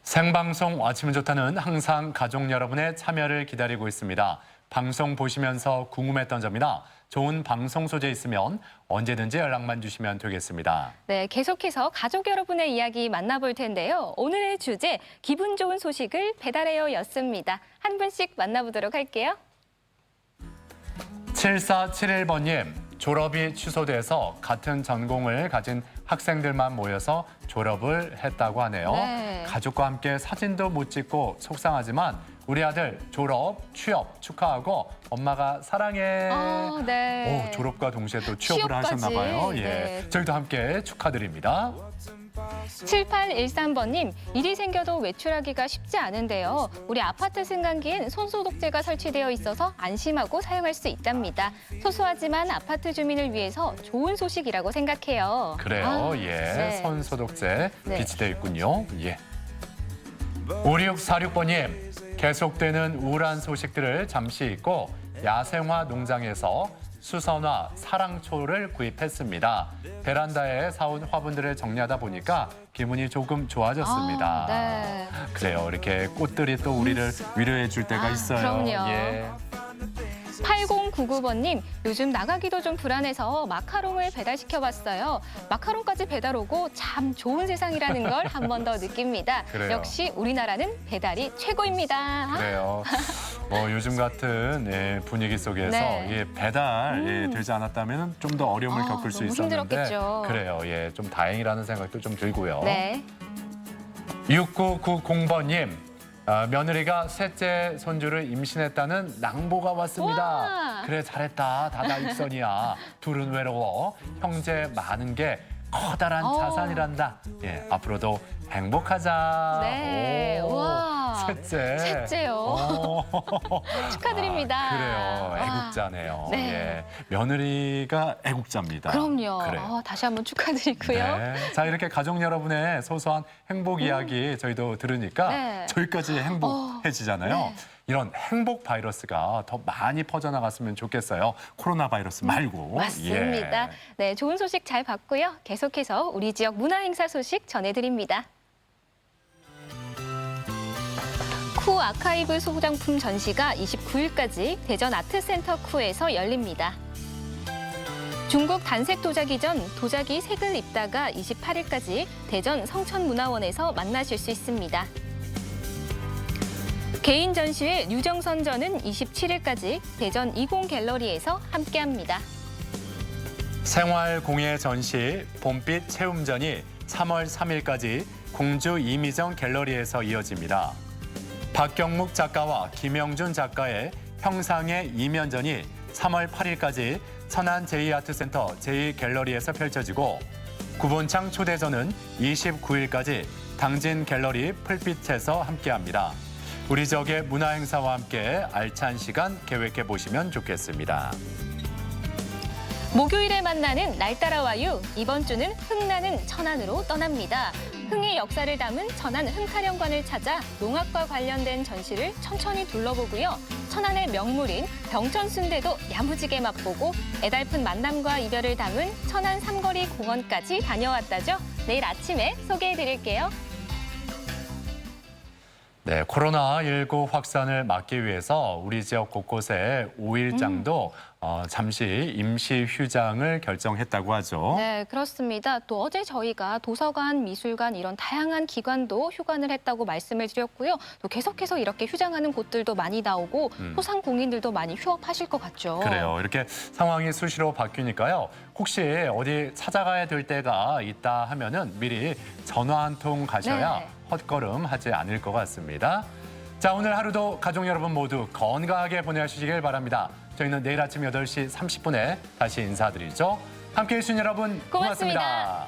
생방송 아침은 좋다는 항상 가족 여러분의 참여를 기다리고 있습니다. 방송 보시면서 궁금했던 점이나 좋은 방송 소재 있으면 언제든지 연락만 주시면 되겠습니다. 네, 계속해서 가족 여러분의 이야기 만나볼 텐데요. 오늘의 주제, 기분 좋은 소식을 배달해요였습니다. 한 분씩 만나보도록 할게요. 7471번님, 졸업이 취소돼서 같은 전공을 가진 학생들만 모여서 졸업을 했다고 하네요. 네. 가족과 함께 사진도 못 찍고 속상하지만 우리 아들 졸업, 취업 축하하고 엄마가 사랑해. 네. 졸업과 동시에 또 취업을 취업까지. 하셨나 봐요. 예. 네. 저희도 함께 축하드립니다. 7813번님, 일이 생겨도 외출하기가 쉽지 않은데요. 우리 아파트 승강기엔 손소독제가 설치되어 있어서 안심하고 사용할 수 있답니다. 소소하지만 아파트 주민을 위해서 좋은 소식이라고 생각해요. 그래요. 예. 네. 손 소독제 네. 비치되어 있군요. 예. 5646번님, 계속되는 우울한 소식들을 잠시 잊고 야생화 농장에서 수선화, 사랑초를 구입했습니다. 베란다에 사온 화분들을 정리하다 보니까 기분이 조금 좋아졌습니다. 네. 그래요. 이렇게 꽃들이 또 우리를 위로해 줄 때가 있어요. 그럼요. 예. 8099번님, 요즘 나가기도 좀 불안해서 마카롱을 배달시켜봤어요. 마카롱까지 배달 오고 참 좋은 세상이라는 걸 한 번 더 느낍니다. 그래요. 역시 우리나라는 배달이 최고입니다. 그래요. 요즘 같은 분위기 속에서 네. 예, 배달 되지 않았다면 좀 더 어려움을 겪을 수 너무 있었는데 힘들었겠죠. 그래요. 예, 좀 다행이라는 생각도 좀 들고요. 네. 6990번님, 며느리가 셋째 손주를 임신했다는 낭보가 왔습니다. 와. 그래 잘했다. 다다 입선이야. 둘은 외로워. 형제 많은 게 커다란 자산이란다. 예, 앞으로도 행복하자. 네. 오, 와. 셋째. 셋째요. 축하드립니다. 그래요. 애국자네요. 네. 예, 며느리가 애국자입니다. 그럼요. 그래요. 다시 한번 축하드리고요. 네. 자, 이렇게 가족 여러분의 소소한 행복 이야기 저희도 들으니까 네. 저희까지 행복해지잖아요. 네. 이런 행복 바이러스가 더 많이 퍼져나갔으면 좋겠어요. 코로나 바이러스 말고. 맞습니다. 예. 네, 좋은 소식 잘 봤고요. 계속해서 우리 지역 문화 행사 소식 전해드립니다. 쿠 아카이브 소장품 전시가 29일까지 대전 아트센터 쿠에서 열립니다. 중국 단색 도자기 전 도자기 색을 입다가 28일까지 대전 성천문화원에서 만나실 수 있습니다. 개인 전시회 유정선전은 27일까지 대전 20 갤러리에서 함께합니다. 생활 공예 전시 봄빛 체험전이 3월 3일까지 공주 이미정 갤러리에서 이어집니다. 박경묵 작가와 김영준 작가의 형상의 이면전이 3월 8일까지 천안 제2아트센터 제2갤러리에서 펼쳐지고 구본창 초대전은 29일까지 당진 갤러리 풀빛에서 함께합니다. 우리 지역의 문화행사와 함께 알찬 시간 계획해 보시면 좋겠습니다. 목요일에 만나는 날 따라와요. 이번 주는 흥나는 천안으로 떠납니다. 흥의 역사를 담은 천안 흥타령관을 찾아 농악과 관련된 전시를 천천히 둘러보고요. 천안의 명물인 병천순대도 야무지게 맛보고 애달픈 만남과 이별을 담은 천안 삼거리 공원까지 다녀왔다죠. 내일 아침에 소개해드릴게요. 네, 코로나19 확산을 막기 위해서 우리 지역 곳곳에 5일장도 잠시 임시 휴장을 결정했다고 하죠. 네, 그렇습니다. 또 어제 저희가 도서관, 미술관 이런 다양한 기관도 휴관을 했다고 말씀을 드렸고요. 또 계속해서 이렇게 휴장하는 곳들도 많이 나오고 소상공인들도 많이 휴업하실 것 같죠. 그래요. 이렇게 상황이 수시로 바뀌니까요. 혹시 어디 찾아가야 될 때가 있다 하면은 미리 전화 한 통 가셔야 네. 헛걸음하지 않을 것 같습니다. 자, 오늘 하루도 가족 여러분 모두 건강하게 보내시길 바랍니다. 저희는 내일 아침 8시 30분에 다시 인사드리죠. 함께해 주신 여러분 고맙습니다.